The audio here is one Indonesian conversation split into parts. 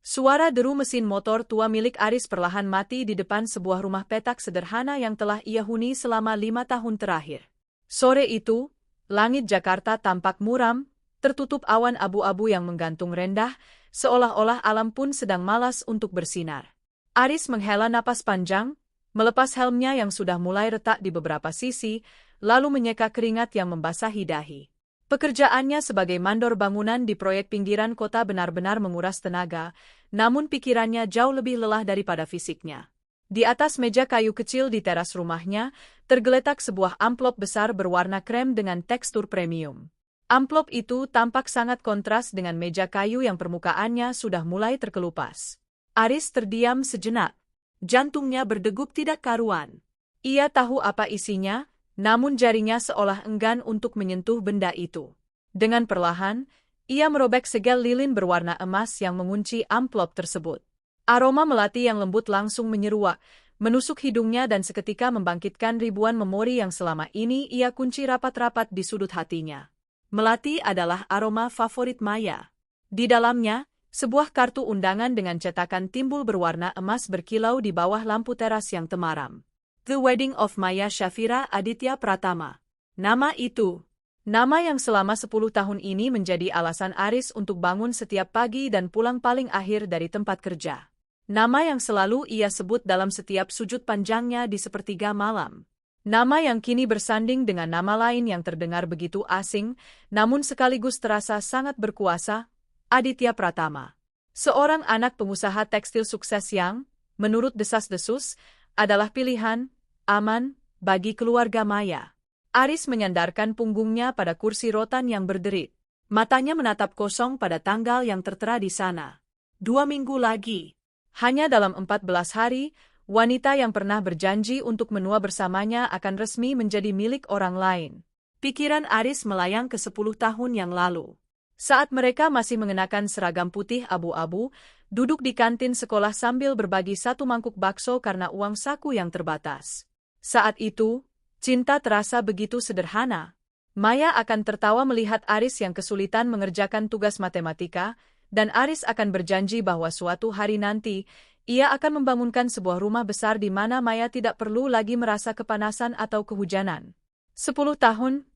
Suara deru mesin motor tua milik Aris perlahan mati di depan sebuah rumah petak sederhana yang telah ia huni selama 5 tahun terakhir. Sore itu, langit Jakarta tampak muram, tertutup awan abu-abu yang menggantung rendah, seolah-olah alam pun sedang malas untuk bersinar. Aris menghela napas panjang, melepas helmnya yang sudah mulai retak di beberapa sisi, lalu menyeka keringat yang membasahi dahi. Pekerjaannya sebagai mandor bangunan di proyek pinggiran kota benar-benar menguras tenaga, namun pikirannya jauh lebih lelah daripada fisiknya. Di atas meja kayu kecil di teras rumahnya, tergeletak sebuah amplop besar berwarna krem dengan tekstur premium. Amplop itu tampak sangat kontras dengan meja kayu yang permukaannya sudah mulai terkelupas. Aris terdiam sejenak. Jantungnya berdegup tidak karuan. Ia tahu apa isinya, namun jarinya seolah enggan untuk menyentuh benda itu. Dengan perlahan, ia merobek segel lilin berwarna emas yang mengunci amplop tersebut. Aroma melati yang lembut langsung menyeruak, menusuk hidungnya dan seketika membangkitkan ribuan memori yang selama ini ia kunci rapat-rapat di sudut hatinya. Melati adalah aroma favorit Maya. Di dalamnya, sebuah kartu undangan dengan cetakan timbul berwarna emas berkilau di bawah lampu teras yang temaram. The Wedding of Maya Shafira Aditya Pratama. Nama itu. Nama yang selama 10 tahun ini menjadi alasan Aris untuk bangun setiap pagi dan pulang paling akhir dari tempat kerja. Nama yang selalu ia sebut dalam setiap sujud panjangnya di sepertiga malam. Nama yang kini bersanding dengan nama lain yang terdengar begitu asing, namun sekaligus terasa sangat berkuasa, Aditya Pratama. Seorang anak pengusaha tekstil sukses yang, menurut desas-desus, adalah pilihan aman bagi keluarga Maya. Aris menyandarkan punggungnya pada kursi rotan yang berderit. Matanya menatap kosong pada tanggal yang tertera di sana. 2 minggu lagi. Hanya dalam 14 hari, wanita yang pernah berjanji untuk menua bersamanya akan resmi menjadi milik orang lain. Pikiran Aris melayang ke 10 tahun yang lalu. Saat mereka masih mengenakan seragam putih abu-abu, duduk di kantin sekolah sambil berbagi satu mangkuk bakso karena uang saku yang terbatas. Saat itu, cinta terasa begitu sederhana. Maya akan tertawa melihat Aris yang kesulitan mengerjakan tugas matematika, dan Aris akan berjanji bahwa suatu hari nanti, ia akan membangunkan sebuah rumah besar di mana Maya tidak perlu lagi merasa kepanasan atau kehujanan. 10 tahun,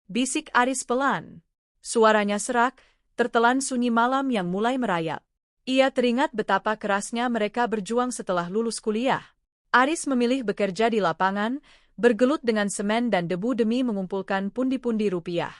bisik Aris pelan. Suaranya serak, tertelan sunyi malam yang mulai merayap. Ia teringat betapa kerasnya mereka berjuang setelah lulus kuliah. Aris memilih bekerja di lapangan, bergelut dengan semen dan debu demi mengumpulkan pundi-pundi rupiah.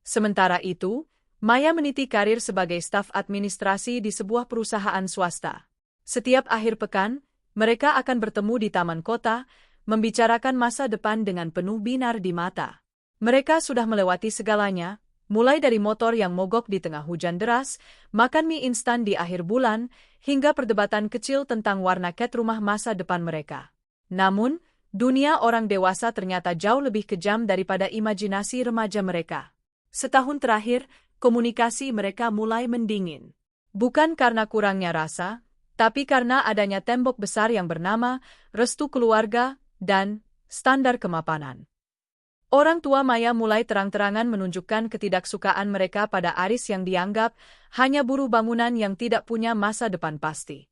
Sementara itu, Maya meniti karir sebagai staf administrasi di sebuah perusahaan swasta. Setiap akhir pekan, mereka akan bertemu di taman kota, membicarakan masa depan dengan penuh binar di mata. Mereka sudah melewati segalanya, mulai dari motor yang mogok di tengah hujan deras, makan mie instan di akhir bulan, hingga perdebatan kecil tentang warna cat rumah masa depan mereka. Namun, dunia orang dewasa ternyata jauh lebih kejam daripada imajinasi remaja mereka. Setahun terakhir, komunikasi mereka mulai mendingin. Bukan karena kurangnya rasa, tapi karena adanya tembok besar yang bernama restu keluarga dan standar kemapanan. Orang tua Maya mulai terang-terangan menunjukkan ketidaksukaan mereka pada Aris yang dianggap hanya buruh bangunan yang tidak punya masa depan pasti.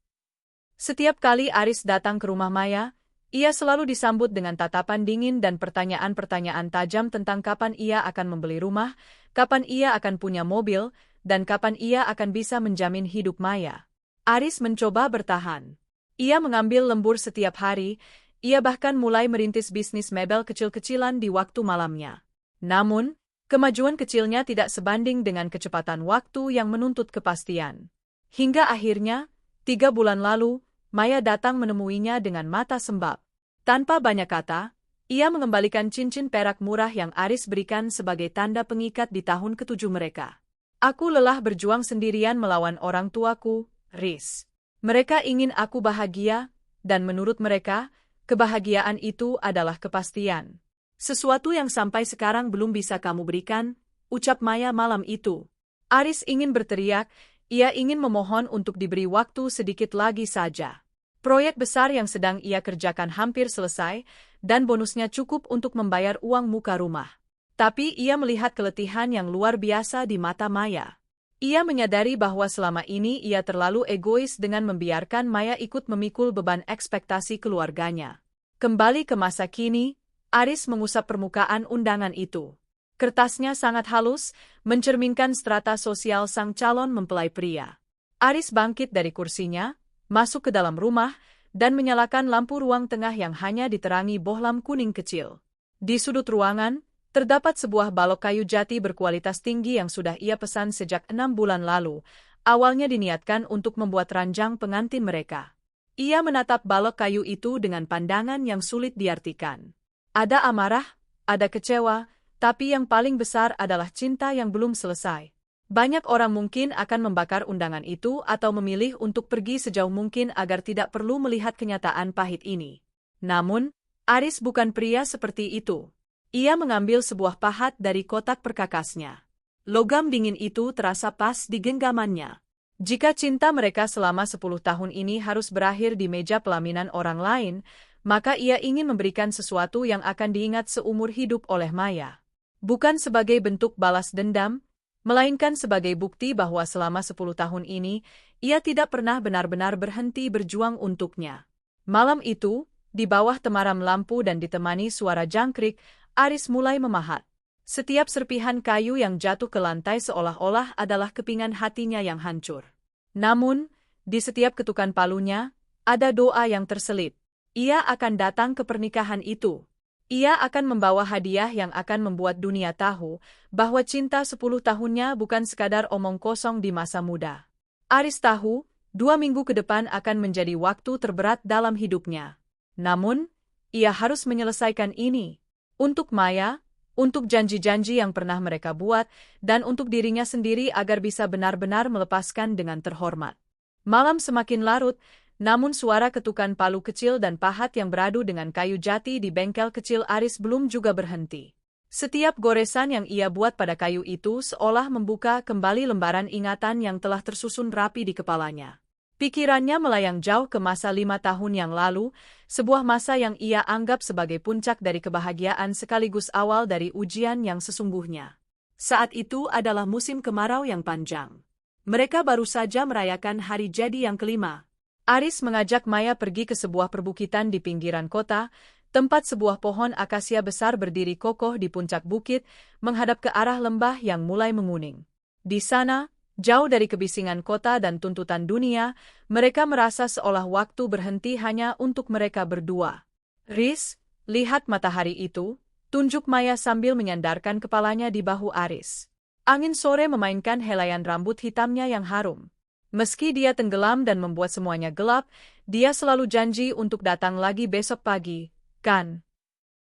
Setiap kali Aris datang ke rumah Maya, ia selalu disambut dengan tatapan dingin dan pertanyaan-pertanyaan tajam tentang kapan ia akan membeli rumah, kapan ia akan punya mobil, dan kapan ia akan bisa menjamin hidup Maya. Aris mencoba bertahan. Ia mengambil lembur setiap hari. Ia bahkan mulai merintis bisnis mebel kecil-kecilan di waktu malamnya. Namun, kemajuan kecilnya tidak sebanding dengan kecepatan waktu yang menuntut kepastian. Hingga akhirnya, 3 bulan lalu, Maya datang menemuinya dengan mata sembab. Tanpa banyak kata, ia mengembalikan cincin perak murah yang Aris berikan sebagai tanda pengikat di tahun ke-7 mereka. Aku lelah berjuang sendirian melawan orang tuaku, Riz. Mereka ingin aku bahagia, dan menurut mereka, kebahagiaan itu adalah kepastian. Sesuatu yang sampai sekarang belum bisa kamu berikan, ucap Maya malam itu. Aris ingin berteriak, ia ingin memohon untuk diberi waktu sedikit lagi saja. Proyek besar yang sedang ia kerjakan hampir selesai, dan bonusnya cukup untuk membayar uang muka rumah. Tapi ia melihat keletihan yang luar biasa di mata Maya. Ia menyadari bahwa selama ini ia terlalu egois dengan membiarkan Maya ikut memikul beban ekspektasi keluarganya. Kembali ke masa kini, Aris mengusap permukaan undangan itu. Kertasnya sangat halus, mencerminkan strata sosial sang calon mempelai pria. Aris bangkit dari kursinya, masuk ke dalam rumah, dan menyalakan lampu ruang tengah yang hanya diterangi bohlam kuning kecil. Di sudut ruangan, terdapat sebuah balok kayu jati berkualitas tinggi yang sudah ia pesan sejak 6 bulan lalu. Awalnya diniatkan untuk membuat ranjang pengantin mereka. Ia menatap balok kayu itu dengan pandangan yang sulit diartikan. Ada amarah, ada kecewa, tapi yang paling besar adalah cinta yang belum selesai. Banyak orang mungkin akan membakar undangan itu atau memilih untuk pergi sejauh mungkin agar tidak perlu melihat kenyataan pahit ini. Namun, Aris bukan pria seperti itu. Ia mengambil sebuah pahat dari kotak perkakasnya. Logam dingin itu terasa pas di genggamannya. Jika cinta mereka selama 10 tahun ini harus berakhir di meja pelaminan orang lain, maka ia ingin memberikan sesuatu yang akan diingat seumur hidup oleh Maya. Bukan sebagai bentuk balas dendam, melainkan sebagai bukti bahwa selama 10 tahun ini, ia tidak pernah benar-benar berhenti berjuang untuknya. Malam itu, di bawah temaram lampu dan ditemani suara jangkrik, Aris mulai memahat. Setiap serpihan kayu yang jatuh ke lantai seolah-olah adalah kepingan hatinya yang hancur. Namun, di setiap ketukan palunya, ada doa yang terselip. Ia akan datang ke pernikahan itu. Ia akan membawa hadiah yang akan membuat dunia tahu bahwa cinta 10 tahunnya bukan sekadar omong kosong di masa muda. Aris tahu, 2 minggu ke depan akan menjadi waktu terberat dalam hidupnya. Namun, ia harus menyelesaikan ini. Untuk Maya, untuk janji-janji yang pernah mereka buat, dan untuk dirinya sendiri agar bisa benar-benar melepaskan dengan terhormat. Malam semakin larut, namun suara ketukan palu kecil dan pahat yang beradu dengan kayu jati di bengkel kecil Aris belum juga berhenti. Setiap goresan yang ia buat pada kayu itu seolah membuka kembali lembaran ingatan yang telah tersusun rapi di kepalanya. Pikirannya melayang jauh ke masa 5 tahun yang lalu, sebuah masa yang ia anggap sebagai puncak dari kebahagiaan sekaligus awal dari ujian yang sesungguhnya. Saat itu adalah musim kemarau yang panjang. Mereka baru saja merayakan hari jadi yang kelima. Aris mengajak Maya pergi ke sebuah perbukitan di pinggiran kota, tempat sebuah pohon akasia besar berdiri kokoh di puncak bukit, menghadap ke arah lembah yang mulai menguning. Di sana, jauh dari kebisingan kota dan tuntutan dunia, mereka merasa seolah waktu berhenti hanya untuk mereka berdua. "Riz, lihat matahari itu," tunjuk Maya sambil menyandarkan kepalanya di bahu Aris. Angin sore memainkan helaian rambut hitamnya yang harum. Meski dia tenggelam dan membuat semuanya gelap, dia selalu janji untuk datang lagi besok pagi, kan?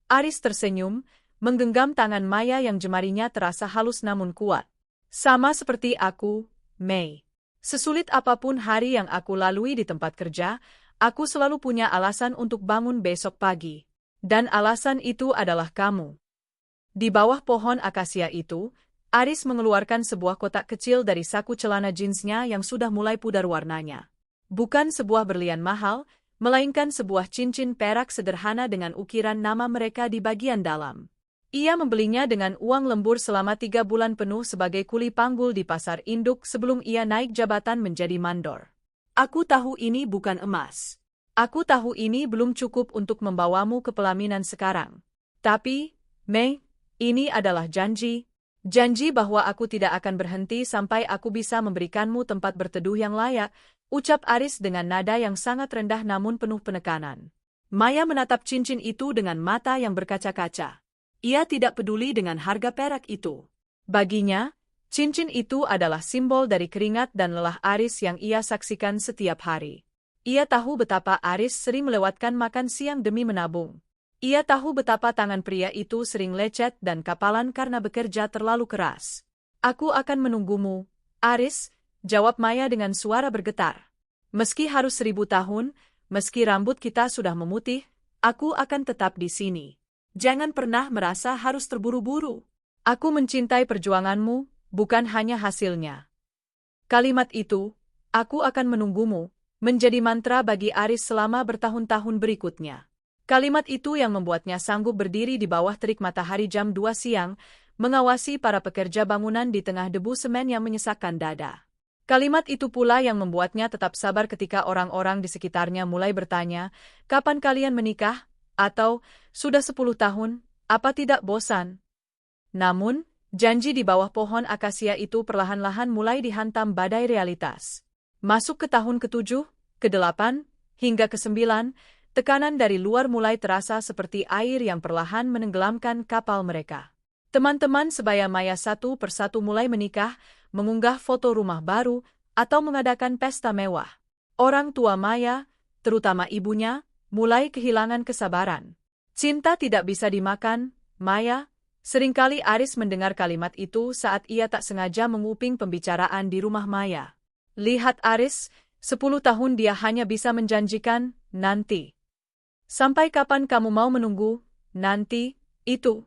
Aris tersenyum, menggenggam tangan Maya yang jemarinya terasa halus namun kuat. "Sama seperti aku, Mei. Sesulit apapun hari yang aku lalui di tempat kerja, aku selalu punya alasan untuk bangun besok pagi. Dan alasan itu adalah kamu." Di bawah pohon akasia itu, Aris mengeluarkan sebuah kotak kecil dari saku celana jeansnya yang sudah mulai pudar warnanya. Bukan sebuah berlian mahal, melainkan sebuah cincin perak sederhana dengan ukiran nama mereka di bagian dalam. Ia membelinya dengan uang lembur selama 3 bulan penuh sebagai kuli panggul di pasar induk sebelum ia naik jabatan menjadi mandor. "Aku tahu ini bukan emas. Aku tahu ini belum cukup untuk membawamu ke pelaminan sekarang. Tapi, Mei, ini adalah janji. Janji bahwa aku tidak akan berhenti sampai aku bisa memberikanmu tempat berteduh yang layak," ucap Aris dengan nada yang sangat rendah namun penuh penekanan. Maya menatap cincin itu dengan mata yang berkaca-kaca. Ia tidak peduli dengan harga perak itu. Baginya, cincin itu adalah simbol dari keringat dan lelah Aris yang ia saksikan setiap hari. Ia tahu betapa Aris sering melewatkan makan siang demi menabung. Ia tahu betapa tangan pria itu sering lecet dan kapalan karena bekerja terlalu keras. "Aku akan menunggumu, Aris," jawab Maya dengan suara bergetar. "Meski harus 1000 tahun, meski rambut kita sudah memutih, aku akan tetap di sini. Jangan pernah merasa harus terburu-buru. Aku mencintai perjuanganmu, bukan hanya hasilnya." Kalimat itu, "aku akan menunggumu," menjadi mantra bagi Aris selama bertahun-tahun berikutnya. Kalimat itu yang membuatnya sanggup berdiri di bawah terik matahari jam 2 siang, mengawasi para pekerja bangunan di tengah debu semen yang menyesakkan dada. Kalimat itu pula yang membuatnya tetap sabar ketika orang-orang di sekitarnya mulai bertanya, "Kapan kalian menikah?" Atau, "Sudah 10 tahun, apa tidak bosan?" Namun, janji di bawah pohon akasia itu perlahan-lahan mulai dihantam badai realitas. Masuk ke tahun ke-7, ke-8, hingga ke-9, tekanan dari luar mulai terasa seperti air yang perlahan menenggelamkan kapal mereka. Teman-teman sebaya Maya satu persatu mulai menikah, mengunggah foto rumah baru, atau mengadakan pesta mewah. Orang tua Maya, terutama ibunya, mulai kehilangan kesabaran. "Cinta tidak bisa dimakan, Maya." Seringkali Aris mendengar kalimat itu saat ia tak sengaja menguping pembicaraan di rumah Maya. Lihat Aris, 10 tahun dia hanya bisa menjanjikan, nanti. Sampai kapan kamu mau menunggu, nanti, itu?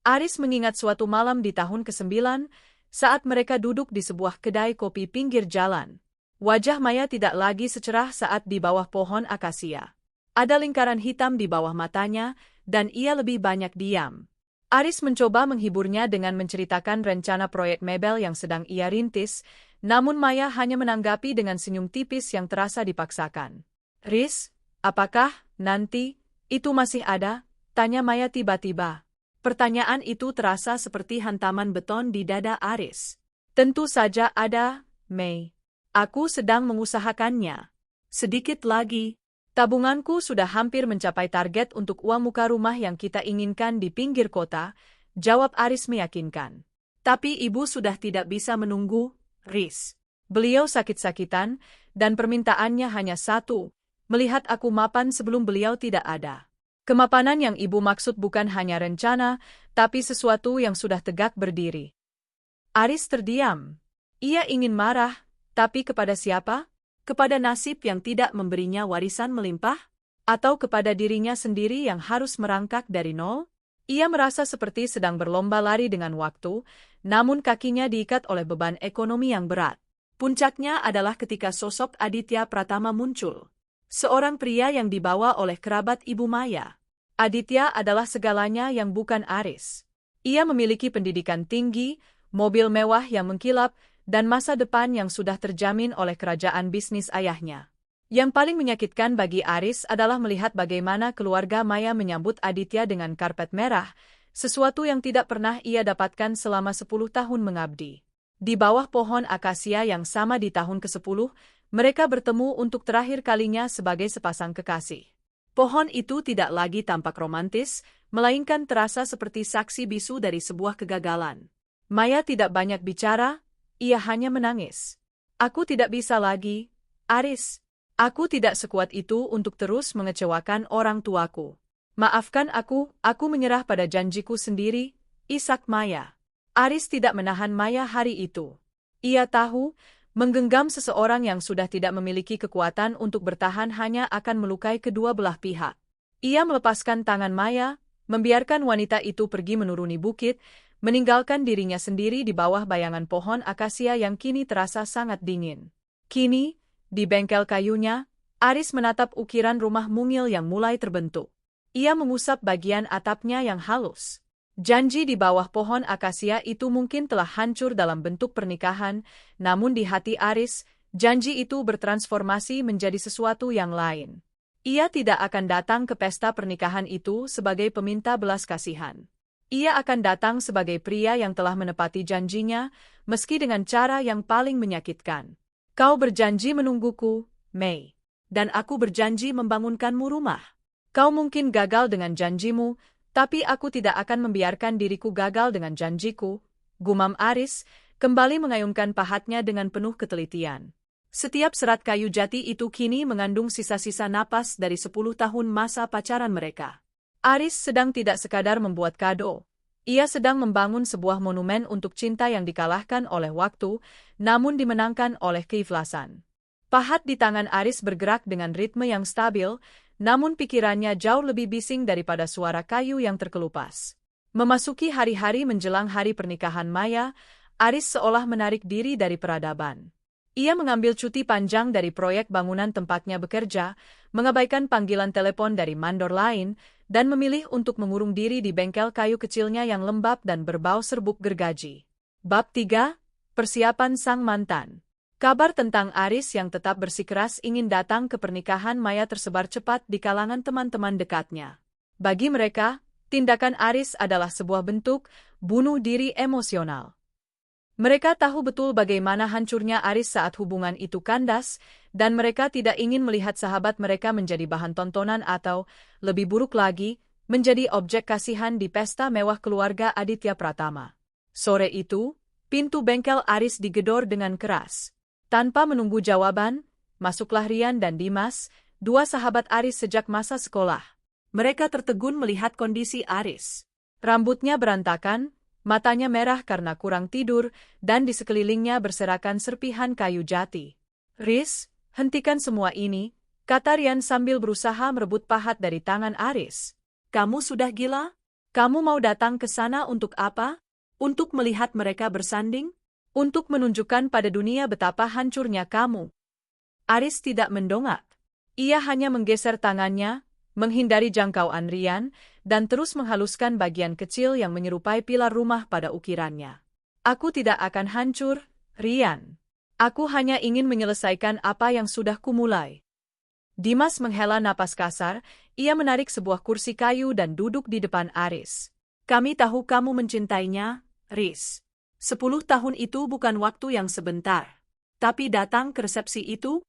Aris mengingat suatu malam di tahun ke-9, saat mereka duduk di sebuah kedai kopi pinggir jalan. Wajah Maya tidak lagi secerah saat di bawah pohon akasia. Ada lingkaran hitam di bawah matanya, dan ia lebih banyak diam. Aris mencoba menghiburnya dengan menceritakan rencana proyek mebel yang sedang ia rintis, namun Maya hanya menanggapi dengan senyum tipis yang terasa dipaksakan. "Riz, apakah, nanti, itu masih ada?" tanya Maya tiba-tiba. Pertanyaan itu terasa seperti hantaman beton di dada Aris. "Tentu saja ada, Mei. Aku sedang mengusahakannya. Sedikit lagi. Tabunganku sudah hampir mencapai target untuk uang muka rumah yang kita inginkan di pinggir kota," jawab Aris meyakinkan. "Tapi ibu sudah tidak bisa menunggu, Riz. Beliau sakit-sakitan, dan permintaannya hanya satu, melihat aku mapan sebelum beliau tidak ada." Kemapanan yang ibu maksud bukan hanya rencana, tapi sesuatu yang sudah tegak berdiri. Aris terdiam. Ia ingin marah, tapi kepada siapa? Kepada nasib yang tidak memberinya warisan melimpah? Atau kepada dirinya sendiri yang harus merangkak dari nol? Ia merasa seperti sedang berlomba lari dengan waktu, namun kakinya diikat oleh beban ekonomi yang berat. Puncaknya adalah ketika sosok Aditya Pratama muncul. Seorang pria yang dibawa oleh kerabat ibu Maya. Aditya adalah segalanya yang bukan Aris. Ia memiliki pendidikan tinggi, mobil mewah yang mengkilap, dan masa depan yang sudah terjamin oleh kerajaan bisnis ayahnya. Yang paling menyakitkan bagi Aris adalah melihat bagaimana keluarga Maya menyambut Aditya dengan karpet merah, sesuatu yang tidak pernah ia dapatkan selama 10 tahun mengabdi. Di bawah pohon akasia yang sama di tahun ke-10, mereka bertemu untuk terakhir kalinya sebagai sepasang kekasih. Pohon itu tidak lagi tampak romantis, melainkan terasa seperti saksi bisu dari sebuah kegagalan. Maya tidak banyak bicara, ia hanya menangis. "Aku tidak bisa lagi, Aris. Aku tidak sekuat itu untuk terus mengecewakan orang tuaku. Maafkan aku menyerah pada janjiku sendiri," isak Maya. Aris tidak menahan Maya hari itu. Ia tahu, menggenggam seseorang yang sudah tidak memiliki kekuatan untuk bertahan hanya akan melukai kedua belah pihak. Ia melepaskan tangan Maya, membiarkan wanita itu pergi menuruni bukit, meninggalkan dirinya sendiri di bawah bayangan pohon akasia yang kini terasa sangat dingin. Kini, di bengkel kayunya, Aris menatap ukiran rumah mungil yang mulai terbentuk. Ia mengusap bagian atapnya yang halus. Janji di bawah pohon akasia itu mungkin telah hancur dalam bentuk pernikahan, namun di hati Aris, janji itu bertransformasi menjadi sesuatu yang lain. Ia tidak akan datang ke pesta pernikahan itu sebagai peminta belas kasihan. Ia akan datang sebagai pria yang telah menepati janjinya, meski dengan cara yang paling menyakitkan. "Kau berjanji menungguku, Mei. Dan aku berjanji membangunkanmu rumah. Kau mungkin gagal dengan janjimu, tapi aku tidak akan membiarkan diriku gagal dengan janjiku," gumam Aris, kembali mengayunkan pahatnya dengan penuh ketelitian. Setiap serat kayu jati itu kini mengandung sisa-sisa napas dari 10 tahun masa pacaran mereka. Aris sedang tidak sekadar membuat kado. Ia sedang membangun sebuah monumen untuk cinta yang dikalahkan oleh waktu, namun dimenangkan oleh keikhlasan. Pahat di tangan Aris bergerak dengan ritme yang stabil, namun pikirannya jauh lebih bising daripada suara kayu yang terkelupas. Memasuki hari-hari menjelang hari pernikahan Maya, Aris seolah menarik diri dari peradaban. Ia mengambil cuti panjang dari proyek bangunan tempatnya bekerja, mengabaikan panggilan telepon dari mandor lain, dan memilih untuk mengurung diri di bengkel kayu kecilnya yang lembab dan berbau serbuk gergaji. Bab 3. Persiapan sang mantan. Kabar tentang Aris yang tetap bersikeras ingin datang ke pernikahan Maya tersebar cepat di kalangan teman-teman dekatnya. Bagi mereka, tindakan Aris adalah sebuah bentuk bunuh diri emosional. Mereka tahu betul bagaimana hancurnya Aris saat hubungan itu kandas, dan mereka tidak ingin melihat sahabat mereka menjadi bahan tontonan atau, lebih buruk lagi, menjadi objek kasihan di pesta mewah keluarga Aditya Pratama. Sore itu, pintu bengkel Aris digedor dengan keras. Tanpa menunggu jawaban, masuklah Rian dan Dimas, dua sahabat Aris sejak masa sekolah. Mereka tertegun melihat kondisi Aris. Rambutnya berantakan, matanya merah karena kurang tidur, dan di sekelilingnya berserakan serpihan kayu jati. "Riz, hentikan semua ini," kata Rian sambil berusaha merebut pahat dari tangan Aris. "Kamu sudah gila? Kamu mau datang ke sana untuk apa? Untuk melihat mereka bersanding? Untuk menunjukkan pada dunia betapa hancurnya kamu?" Aris tidak mendongak. Ia hanya menggeser tangannya, menghindari jangkauan Rian, dan terus menghaluskan bagian kecil yang menyerupai pilar rumah pada ukirannya. "Aku tidak akan hancur, Rian. Aku hanya ingin menyelesaikan apa yang sudah kumulai." Dimas menghela napas kasar, ia menarik sebuah kursi kayu dan duduk di depan Aris. "Kami tahu kamu mencintainya, Riz. 10 tahun itu bukan waktu yang sebentar. Tapi datang ke resepsi itu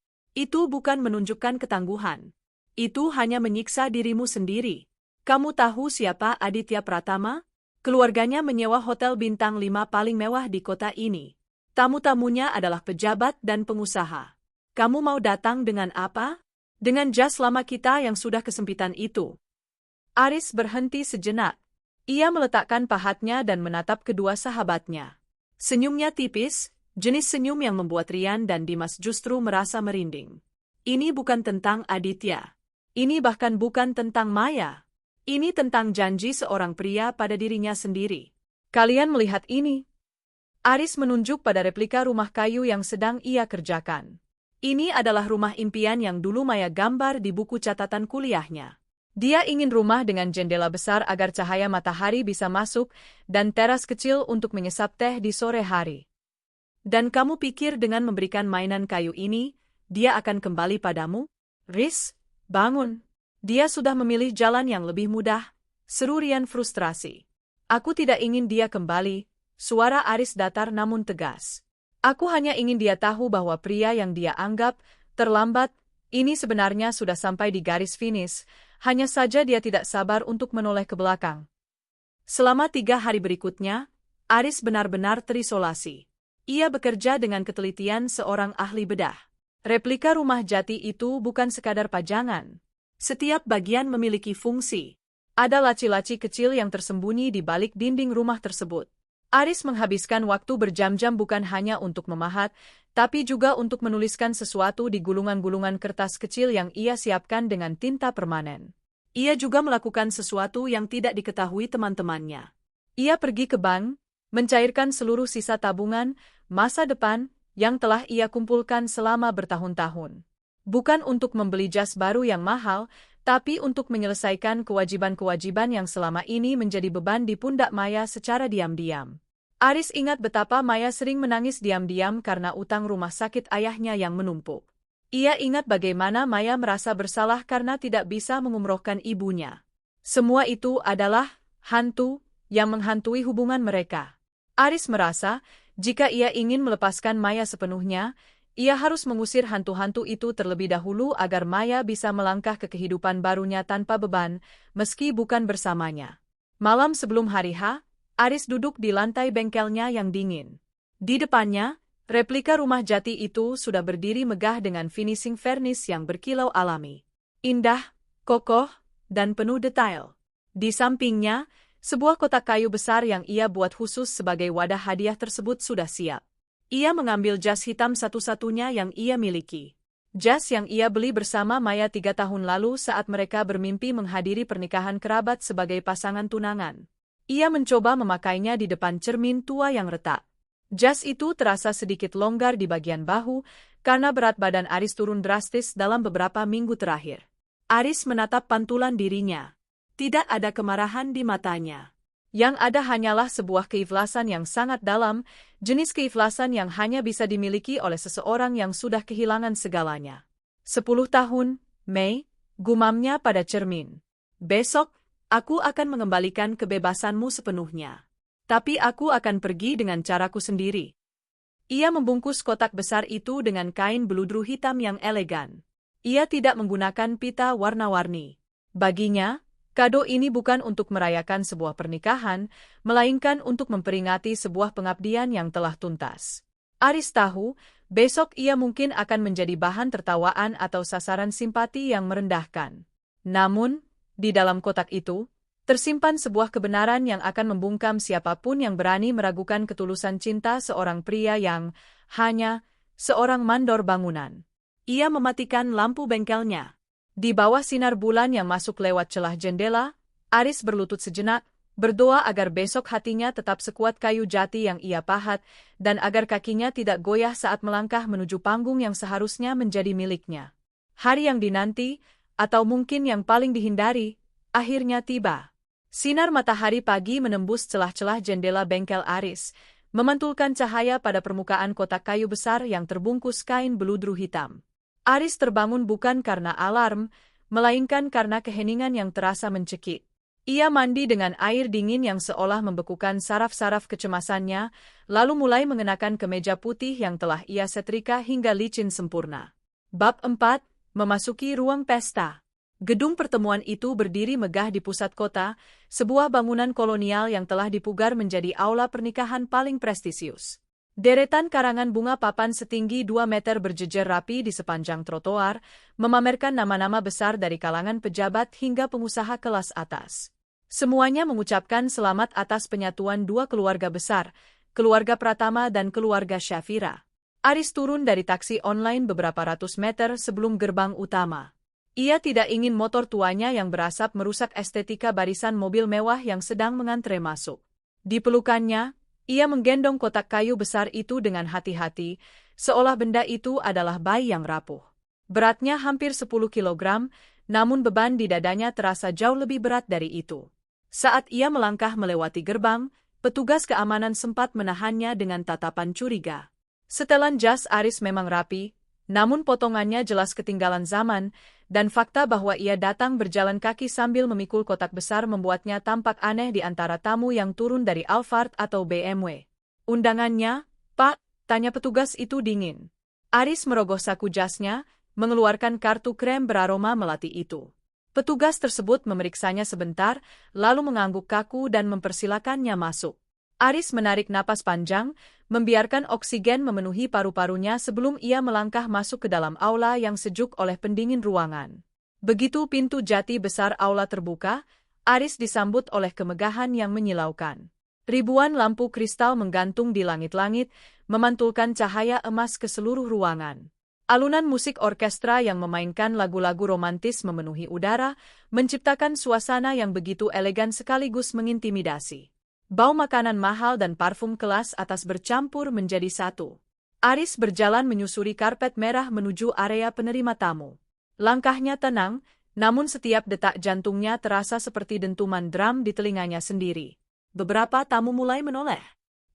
bukan menunjukkan ketangguhan. Itu hanya menyiksa dirimu sendiri. Kamu tahu siapa Aditya Pratama? Keluarganya menyewa hotel bintang 5 paling mewah di kota ini. Tamu-tamunya adalah pejabat dan pengusaha. Kamu mau datang dengan apa? Dengan jas lama kita yang sudah kesempitan itu." Aris berhenti sejenak. Ia meletakkan pahatnya dan menatap kedua sahabatnya. Senyumnya tipis, jenis senyum yang membuat Rian dan Dimas justru merasa merinding. Ini bukan tentang Aditya. Ini bahkan bukan tentang Maya. Ini tentang janji seorang pria pada dirinya sendiri. "Kalian melihat ini?" Aris menunjuk pada replika rumah kayu yang sedang ia kerjakan. Ini adalah rumah impian yang dulu Maya gambar di buku catatan kuliahnya. Dia ingin rumah dengan jendela besar agar cahaya matahari bisa masuk dan teras kecil untuk menyesap teh di sore hari. "Dan kamu pikir dengan memberikan mainan kayu ini, dia akan kembali padamu? Riz, bangun. Dia sudah memilih jalan yang lebih mudah," seru Rian frustrasi. "Aku tidak ingin dia kembali," suara Aris datar namun tegas. "Aku hanya ingin dia tahu bahwa pria yang dia anggap terlambat, ini sebenarnya sudah sampai di garis finish, hanya saja dia tidak sabar untuk menoleh ke belakang." Selama 3 hari berikutnya, Aris benar-benar terisolasi. Ia bekerja dengan ketelitian seorang ahli bedah. Replika rumah jati itu bukan sekadar pajangan. Setiap bagian memiliki fungsi. Ada laci-laci kecil yang tersembunyi di balik dinding rumah tersebut. Aris menghabiskan waktu berjam-jam bukan hanya untuk memahat, tapi juga untuk menuliskan sesuatu di gulungan-gulungan kertas kecil yang ia siapkan dengan tinta permanen. Ia juga melakukan sesuatu yang tidak diketahui teman-temannya. Ia pergi ke bank, mencairkan seluruh sisa tabungan masa depan yang telah ia kumpulkan selama bertahun-tahun. Bukan untuk membeli jas baru yang mahal, tapi untuk menyelesaikan kewajiban-kewajiban yang selama ini menjadi beban di pundak Maya secara diam-diam. Aris ingat betapa Maya sering menangis diam-diam karena utang rumah sakit ayahnya yang menumpuk. Ia ingat bagaimana Maya merasa bersalah karena tidak bisa mengumrohkan ibunya. Semua itu adalah hantu yang menghantui hubungan mereka. Aris merasa, jika ia ingin melepaskan Maya sepenuhnya, ia harus mengusir hantu-hantu itu terlebih dahulu agar Maya bisa melangkah ke kehidupan barunya tanpa beban, meski bukan bersamanya. Malam sebelum hari H, Aris duduk di lantai bengkelnya yang dingin. Di depannya, replika rumah jati itu sudah berdiri megah dengan finishing vernis yang berkilau alami. Indah, kokoh, dan penuh detail. Di sampingnya, sebuah kotak kayu besar yang ia buat khusus sebagai wadah hadiah tersebut sudah siap. Ia mengambil jas hitam satu-satunya yang ia miliki. Jas yang ia beli bersama Maya 3 tahun lalu saat mereka bermimpi menghadiri pernikahan kerabat sebagai pasangan tunangan. Ia mencoba memakainya di depan cermin tua yang retak. Jas itu terasa sedikit longgar di bagian bahu karena berat badan Aris turun drastis dalam beberapa minggu terakhir. Aris menatap pantulan dirinya. Tidak ada kemarahan di matanya. Yang ada hanyalah sebuah keikhlasan yang sangat dalam, jenis keikhlasan yang hanya bisa dimiliki oleh seseorang yang sudah kehilangan segalanya. 10 tahun, Mei, gumamnya pada cermin. Besok, aku akan mengembalikan kebebasanmu sepenuhnya. Tapi aku akan pergi dengan caraku sendiri. Ia membungkus kotak besar itu dengan kain beludru hitam yang elegan. Ia tidak menggunakan pita warna-warni. Baginya, kado ini bukan untuk merayakan sebuah pernikahan, melainkan untuk memperingati sebuah pengabdian yang telah tuntas. Aris tahu, besok ia mungkin akan menjadi bahan tertawaan atau sasaran simpati yang merendahkan. Namun, di dalam kotak itu, tersimpan sebuah kebenaran yang akan membungkam siapapun yang berani meragukan ketulusan cinta seorang pria yang hanya seorang mandor bangunan. Ia mematikan lampu bengkelnya. Di bawah sinar bulan yang masuk lewat celah jendela, Aris berlutut sejenak, berdoa agar besok hatinya tetap sekuat kayu jati yang ia pahat, dan agar kakinya tidak goyah saat melangkah menuju panggung yang seharusnya menjadi miliknya. Hari yang dinanti, atau mungkin yang paling dihindari, akhirnya tiba. Sinar matahari pagi menembus celah-celah jendela bengkel Aris, memantulkan cahaya pada permukaan kotak kayu besar yang terbungkus kain beludru hitam. Aris terbangun bukan karena alarm, melainkan karena keheningan yang terasa mencekik. Ia mandi dengan air dingin yang seolah membekukan saraf-saraf kecemasannya, lalu mulai mengenakan kemeja putih yang telah ia setrika hingga licin sempurna. Bab 4, memasuki ruang pesta. Gedung pertemuan itu berdiri megah di pusat kota, sebuah bangunan kolonial yang telah dipugar menjadi aula pernikahan paling prestisius. Deretan karangan bunga papan setinggi 2 meter berjejer rapi di sepanjang trotoar, memamerkan nama-nama besar dari kalangan pejabat hingga pengusaha kelas atas. Semuanya mengucapkan selamat atas penyatuan dua keluarga besar, keluarga Pratama dan keluarga Syafira. Aris turun dari taksi online beberapa ratus meter sebelum gerbang utama. Ia tidak ingin motor tuanya yang berasap merusak estetika barisan mobil mewah yang sedang mengantre masuk. Di pelukannya, ia menggendong kotak kayu besar itu dengan hati-hati, seolah benda itu adalah bayi yang rapuh. Beratnya hampir 10 kilogram, namun beban di dadanya terasa jauh lebih berat dari itu. Saat ia melangkah melewati gerbang, petugas keamanan sempat menahannya dengan tatapan curiga. Setelan jas Aris memang rapi, namun potongannya jelas ketinggalan zaman, dan fakta bahwa ia datang berjalan kaki sambil memikul kotak besar membuatnya tampak aneh di antara tamu yang turun dari Alphard atau BMW. Undangannya, Pak, tanya petugas itu dingin. Aris merogoh saku jasnya, mengeluarkan kartu krem beraroma melati itu. Petugas tersebut memeriksanya sebentar, lalu mengangguk kaku dan mempersilakannya masuk. Aris menarik napas panjang, membiarkan oksigen memenuhi paru-parunya sebelum ia melangkah masuk ke dalam aula yang sejuk oleh pendingin ruangan. Begitu pintu jati besar aula terbuka, Aris disambut oleh kemegahan yang menyilaukan. Ribuan lampu kristal menggantung di langit-langit, memantulkan cahaya emas ke seluruh ruangan. Alunan musik orkestra yang memainkan lagu-lagu romantis memenuhi udara, menciptakan suasana yang begitu elegan sekaligus mengintimidasi. Bau makanan mahal dan parfum kelas atas bercampur menjadi satu. Aris berjalan menyusuri karpet merah menuju area penerima tamu. Langkahnya tenang, namun setiap detak jantungnya terasa seperti dentuman drum di telinganya sendiri. Beberapa tamu mulai menoleh.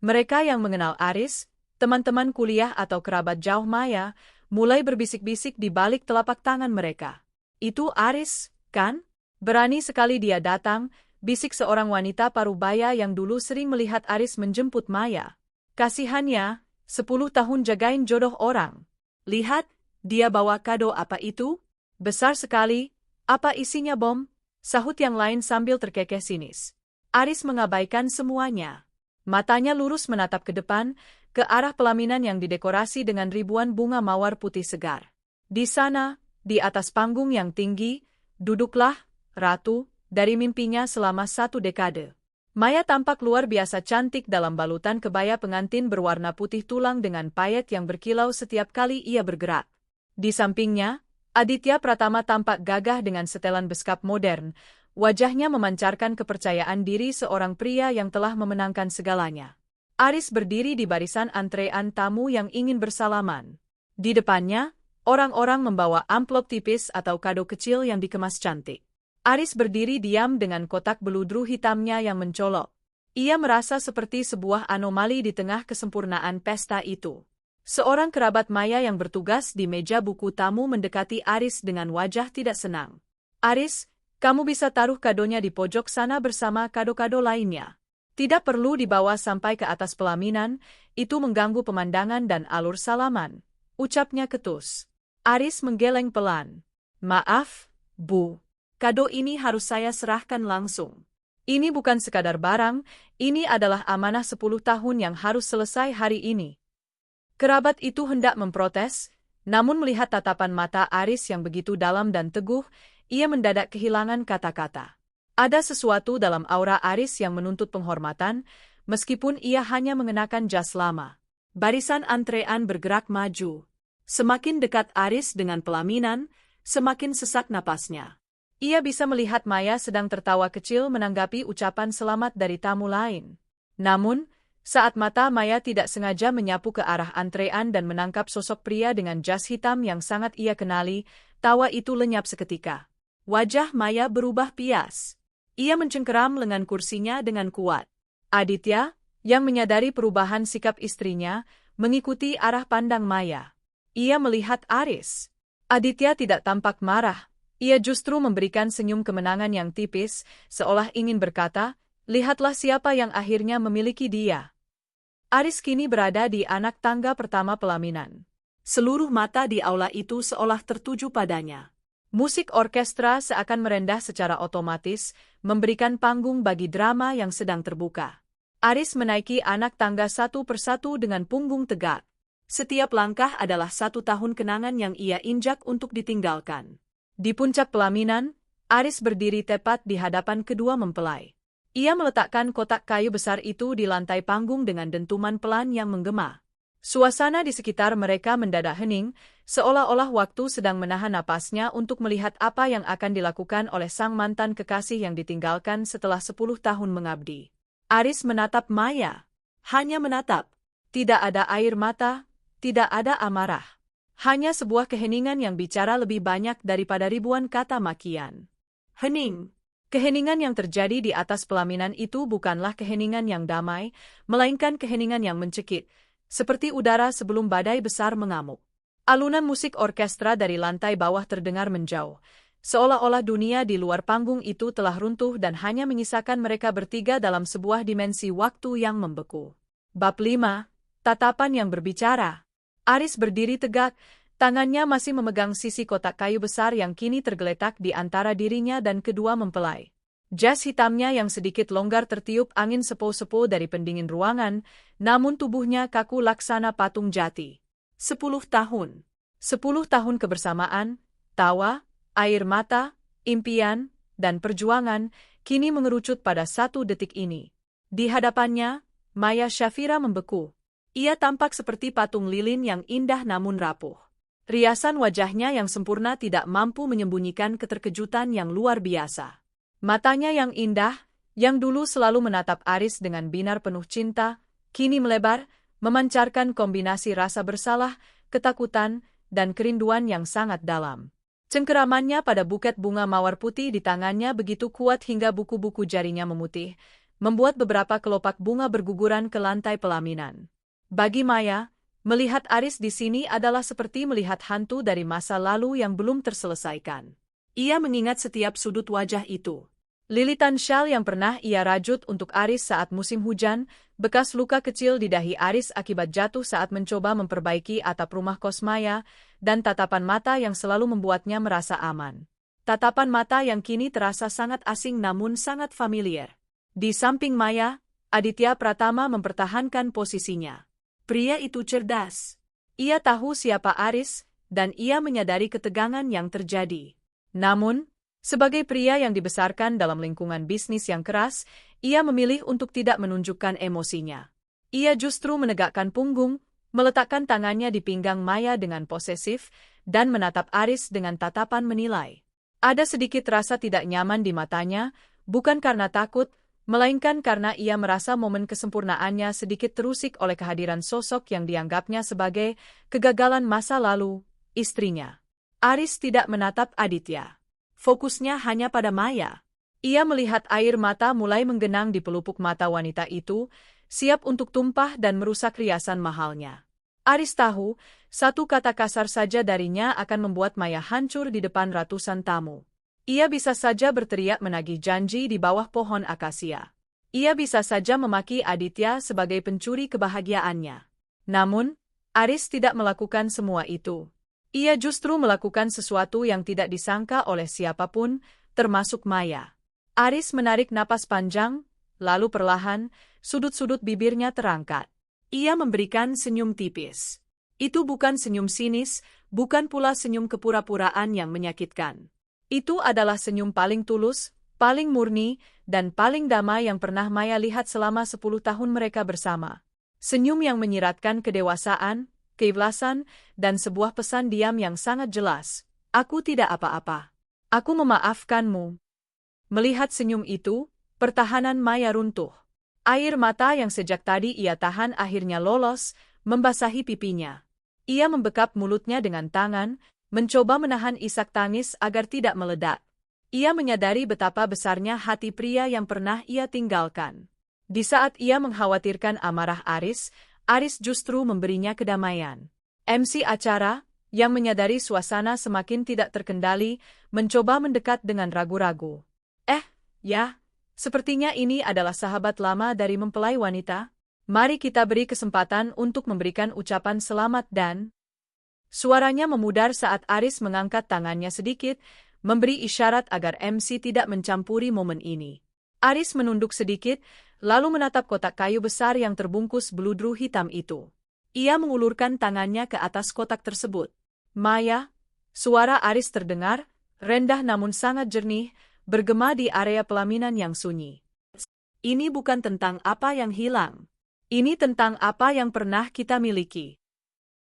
Mereka yang mengenal Aris, teman-teman kuliah atau kerabat jauh Maya, mulai berbisik-bisik di balik telapak tangan mereka. Itu Aris, kan? Berani sekali dia datang, bisik seorang wanita parubaya yang dulu sering melihat Aris menjemput Maya. Kasihannya, 10 tahun jagain jodoh orang. Lihat, dia bawa kado apa itu? Besar sekali, apa isinya bom? Sahut yang lain sambil terkekeh sinis. Aris mengabaikan semuanya. Matanya lurus menatap ke depan, ke arah pelaminan yang didekorasi dengan ribuan bunga mawar putih segar. Di sana, di atas panggung yang tinggi, duduklah, ratu, dari mimpinya selama 1 dekade. Maya tampak luar biasa cantik dalam balutan kebaya pengantin berwarna putih tulang dengan payet yang berkilau setiap kali ia bergerak. Di sampingnya, Aditya Pratama tampak gagah dengan setelan beskap modern, wajahnya memancarkan kepercayaan diri seorang pria yang telah memenangkan segalanya. Aris berdiri di barisan antrean tamu yang ingin bersalaman. Di depannya, orang-orang membawa amplop tipis atau kado kecil yang dikemas cantik. Aris berdiri diam dengan kotak beludru hitamnya yang mencolok. Ia merasa seperti sebuah anomali di tengah kesempurnaan pesta itu. Seorang kerabat Maya yang bertugas di meja buku tamu mendekati Aris dengan wajah tidak senang. Aris, kamu bisa taruh kadonya di pojok sana bersama kado-kado lainnya. Tidak perlu dibawa sampai ke atas pelaminan, itu mengganggu pemandangan dan alur salaman, ucapnya ketus. Aris menggeleng pelan. Maaf, Bu. Kado ini harus saya serahkan langsung. Ini bukan sekadar barang, ini adalah amanah 10 tahun yang harus selesai hari ini. Kerabat itu hendak memprotes, namun melihat tatapan mata Aris yang begitu dalam dan teguh, ia mendadak kehilangan kata-kata. Ada sesuatu dalam aura Aris yang menuntut penghormatan, meskipun ia hanya mengenakan jas lama. Barisan antrean bergerak maju. Semakin dekat Aris dengan pelaminan, semakin sesak napasnya. Ia bisa melihat Maya sedang tertawa kecil menanggapi ucapan selamat dari tamu lain. Namun, saat mata Maya tidak sengaja menyapu ke arah antrean dan menangkap sosok pria dengan jas hitam yang sangat ia kenali, tawa itu lenyap seketika. Wajah Maya berubah pias. Ia mencengkeram lengan kursinya dengan kuat. Aditya, yang menyadari perubahan sikap istrinya, mengikuti arah pandang Maya. Ia melihat Aris. Aditya tidak tampak marah. Ia justru memberikan senyum kemenangan yang tipis, seolah ingin berkata, lihatlah siapa yang akhirnya memiliki dia. Aris kini berada di anak tangga pertama pelaminan. Seluruh mata di aula itu seolah tertuju padanya. Musik orkestra seakan merendah secara otomatis, memberikan panggung bagi drama yang sedang terbuka. Aris menaiki anak tangga satu persatu dengan punggung tegak. Setiap langkah adalah 1 tahun kenangan yang ia injak untuk ditinggalkan. Di puncak pelaminan, Aris berdiri tepat di hadapan kedua mempelai. Ia meletakkan kotak kayu besar itu di lantai panggung dengan dentuman pelan yang menggema. Suasana di sekitar mereka mendadak hening, seolah-olah waktu sedang menahan napasnya untuk melihat apa yang akan dilakukan oleh sang mantan kekasih yang ditinggalkan setelah 10 tahun mengabdi. Aris menatap Maya. Hanya menatap. Tidak ada air mata, tidak ada amarah. Hanya sebuah keheningan yang bicara lebih banyak daripada ribuan kata makian. Hening. Keheningan yang terjadi di atas pelaminan itu bukanlah keheningan yang damai, melainkan keheningan yang mencekik, seperti udara sebelum badai besar mengamuk. Alunan musik orkestra dari lantai bawah terdengar menjauh, seolah-olah dunia di luar panggung itu telah runtuh dan hanya menyisakan mereka bertiga dalam sebuah dimensi waktu yang membeku. Bab 5. Tatapan yang berbicara. Aris berdiri tegak, tangannya masih memegang sisi kotak kayu besar yang kini tergeletak di antara dirinya dan kedua mempelai. Jas hitamnya yang sedikit longgar tertiup angin sepo-sepo dari pendingin ruangan, namun tubuhnya kaku laksana patung jati. 10 tahun. 10 tahun kebersamaan, tawa, air mata, impian, dan perjuangan, kini mengerucut pada 1 detik ini. Di hadapannya, Maya Shafira membeku. Ia tampak seperti patung lilin yang indah namun rapuh. Riasan wajahnya yang sempurna tidak mampu menyembunyikan keterkejutan yang luar biasa. Matanya yang indah, yang dulu selalu menatap Aris dengan binar penuh cinta, kini melebar, memancarkan kombinasi rasa bersalah, ketakutan, dan kerinduan yang sangat dalam. Cengkeramannya pada buket bunga mawar putih di tangannya begitu kuat hingga buku-buku jarinya memutih, membuat beberapa kelopak bunga berguguran ke lantai pelaminan. Bagi Maya, melihat Aris di sini adalah seperti melihat hantu dari masa lalu yang belum terselesaikan. Ia mengingat setiap sudut wajah itu. Lilitan syal yang pernah ia rajut untuk Aris saat musim hujan, bekas luka kecil di dahi Aris akibat jatuh saat mencoba memperbaiki atap rumah kos Maya, dan tatapan mata yang selalu membuatnya merasa aman. Tatapan mata yang kini terasa sangat asing namun sangat familiar. Di samping Maya, Aditya Pratama mempertahankan posisinya. Pria itu cerdas. Ia tahu siapa Aris, dan ia menyadari ketegangan yang terjadi. Namun, sebagai pria yang dibesarkan dalam lingkungan bisnis yang keras, ia memilih untuk tidak menunjukkan emosinya. Ia justru menegakkan punggung, meletakkan tangannya di pinggang Maya dengan posesif, dan menatap Aris dengan tatapan menilai. Ada sedikit rasa tidak nyaman di matanya, bukan karena takut, melainkan karena ia merasa momen kesempurnaannya sedikit terusik oleh kehadiran sosok yang dianggapnya sebagai kegagalan masa lalu, istrinya. Aris tidak menatap Aditya. Fokusnya hanya pada Maya. Ia melihat air mata mulai menggenang di pelupuk mata wanita itu, siap untuk tumpah dan merusak riasan mahalnya. Aris tahu, satu kata kasar saja darinya akan membuat Maya hancur di depan ratusan tamu. Ia bisa saja berteriak menagih janji di bawah pohon akasia. Ia bisa saja memaki Aditya sebagai pencuri kebahagiaannya. Namun, Aris tidak melakukan semua itu. Ia justru melakukan sesuatu yang tidak disangka oleh siapapun, termasuk Maya. Aris menarik napas panjang, lalu perlahan, sudut-sudut bibirnya terangkat. Ia memberikan senyum tipis. Itu bukan senyum sinis, bukan pula senyum kepura-puraan yang menyakitkan. Itu adalah senyum paling tulus, paling murni, dan paling damai yang pernah Maya lihat selama 10 tahun mereka bersama. Senyum yang menyiratkan kedewasaan, keikhlasan, dan sebuah pesan diam yang sangat jelas. Aku tidak apa-apa. Aku memaafkanmu. Melihat senyum itu, pertahanan Maya runtuh. Air mata yang sejak tadi ia tahan akhirnya lolos, membasahi pipinya. Ia membekap mulutnya dengan tangan, mencoba menahan isak tangis agar tidak meledak. Ia menyadari betapa besarnya hati pria yang pernah ia tinggalkan. Di saat ia mengkhawatirkan amarah Aris, Aris justru memberinya kedamaian. MC acara, yang menyadari suasana semakin tidak terkendali, mencoba mendekat dengan ragu-ragu. Ya, sepertinya ini adalah sahabat lama dari mempelai wanita. Mari kita beri kesempatan untuk memberikan ucapan selamat dan... Suaranya memudar saat Aris mengangkat tangannya sedikit, memberi isyarat agar MC tidak mencampuri momen ini. Aris menunduk sedikit, lalu menatap kotak kayu besar yang terbungkus beludru hitam itu. Ia mengulurkan tangannya ke atas kotak tersebut. Maya, suara Aris terdengar, rendah namun sangat jernih, bergema di area pelaminan yang sunyi. Ini bukan tentang apa yang hilang. Ini tentang apa yang pernah kita miliki.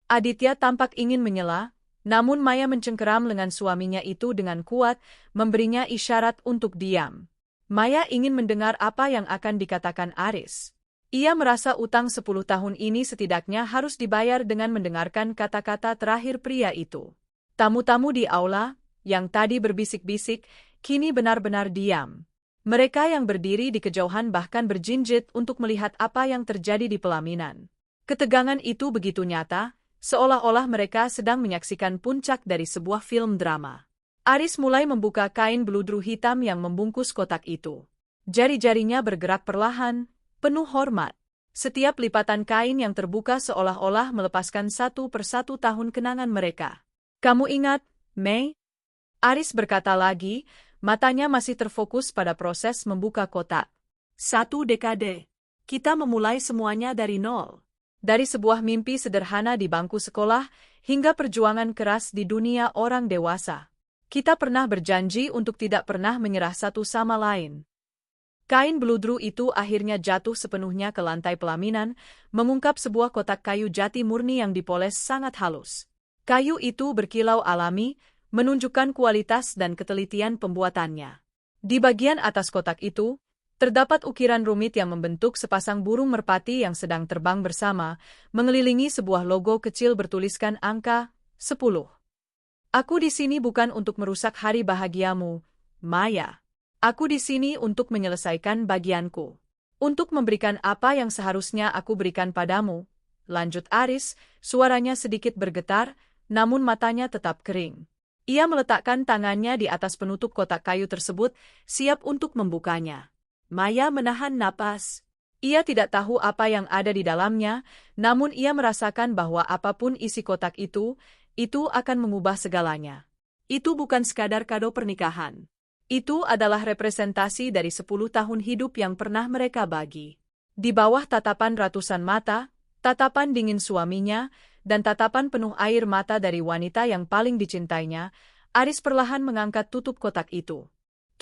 Aditya tampak ingin menyela, namun Maya mencengkeram lengan suaminya itu dengan kuat, memberinya isyarat untuk diam. Maya ingin mendengar apa yang akan dikatakan Aris. Ia merasa utang 10 tahun ini setidaknya harus dibayar dengan mendengarkan kata-kata terakhir pria itu. Tamu-tamu di aula, yang tadi berbisik-bisik, kini benar-benar diam. Mereka yang berdiri di kejauhan bahkan berjinjit untuk melihat apa yang terjadi di pelaminan. Ketegangan itu begitu nyata, seolah-olah mereka sedang menyaksikan puncak dari sebuah film drama. Aris mulai membuka kain beludru hitam yang membungkus kotak itu. Jari-jarinya bergerak perlahan, penuh hormat. Setiap lipatan kain yang terbuka seolah-olah melepaskan satu persatu tahun kenangan mereka. Kamu ingat, Mei? Aris berkata lagi, matanya masih terfokus pada proses membuka kotak. 1 dekade. Kita memulai semuanya dari nol. Dari sebuah mimpi sederhana di bangku sekolah, hingga perjuangan keras di dunia orang dewasa. Kita pernah berjanji untuk tidak pernah menyerah satu sama lain. Kain beludru itu akhirnya jatuh sepenuhnya ke lantai pelaminan, mengungkap sebuah kotak kayu jati murni yang dipoles sangat halus. Kayu itu berkilau alami, menunjukkan kualitas dan ketelitian pembuatannya. Di bagian atas kotak itu, terdapat ukiran rumit yang membentuk sepasang burung merpati yang sedang terbang bersama, mengelilingi sebuah logo kecil bertuliskan angka 10. Aku di sini bukan untuk merusak hari bahagiamu, Maya. Aku di sini untuk menyelesaikan bagianku. Untuk memberikan apa yang seharusnya aku berikan padamu, lanjut Aris, suaranya sedikit bergetar, namun matanya tetap kering. Ia meletakkan tangannya di atas penutup kotak kayu tersebut, siap untuk membukanya. Maya menahan napas. Ia tidak tahu apa yang ada di dalamnya, namun ia merasakan bahwa apapun isi kotak itu akan mengubah segalanya. Itu bukan sekadar kado pernikahan. Itu adalah representasi dari 10 tahun hidup yang pernah mereka bagi. Di bawah tatapan ratusan mata, tatapan dingin suaminya, dan tatapan penuh air mata dari wanita yang paling dicintainya, Aris perlahan mengangkat tutup kotak itu.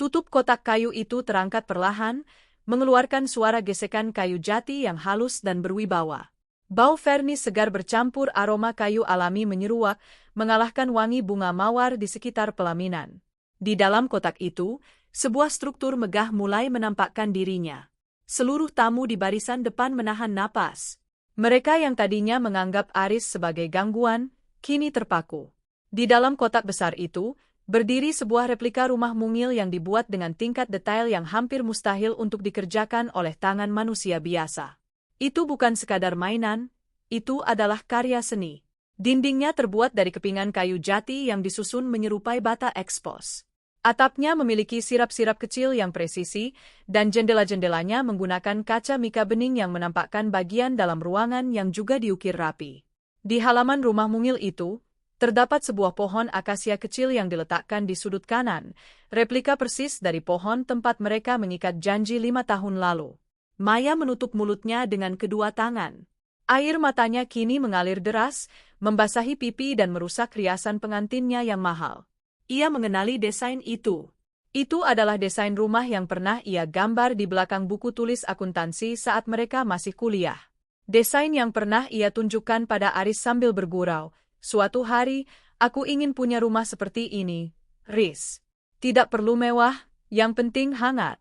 Tutup kotak kayu itu terangkat perlahan, mengeluarkan suara gesekan kayu jati yang halus dan berwibawa. Bau vernis segar bercampur aroma kayu alami menyeruak, mengalahkan wangi bunga mawar di sekitar pelaminan. Di dalam kotak itu, sebuah struktur megah mulai menampakkan dirinya. Seluruh tamu di barisan depan menahan napas. Mereka yang tadinya menganggap Aris sebagai gangguan, kini terpaku. Di dalam kotak besar itu, berdiri sebuah replika rumah mungil yang dibuat dengan tingkat detail yang hampir mustahil untuk dikerjakan oleh tangan manusia biasa. Itu bukan sekadar mainan, itu adalah karya seni. Dindingnya terbuat dari kepingan kayu jati yang disusun menyerupai bata ekspos. Atapnya memiliki sirap-sirap kecil yang presisi, dan jendela-jendelanya menggunakan kaca mika bening yang menampakkan bagian dalam ruangan yang juga diukir rapi. Di halaman rumah mungil itu, terdapat sebuah pohon akasia kecil yang diletakkan di sudut kanan, replika persis dari pohon tempat mereka mengikat janji 5 tahun lalu. Maya menutup mulutnya dengan kedua tangan. Air matanya kini mengalir deras, membasahi pipi dan merusak riasan pengantinnya yang mahal. Ia mengenali desain itu. Itu adalah desain rumah yang pernah ia gambar di belakang buku tulis akuntansi saat mereka masih kuliah. Desain yang pernah ia tunjukkan pada Aris sambil bergurau, "Suatu hari, aku ingin punya rumah seperti ini, Riz. Tidak perlu mewah, yang penting hangat."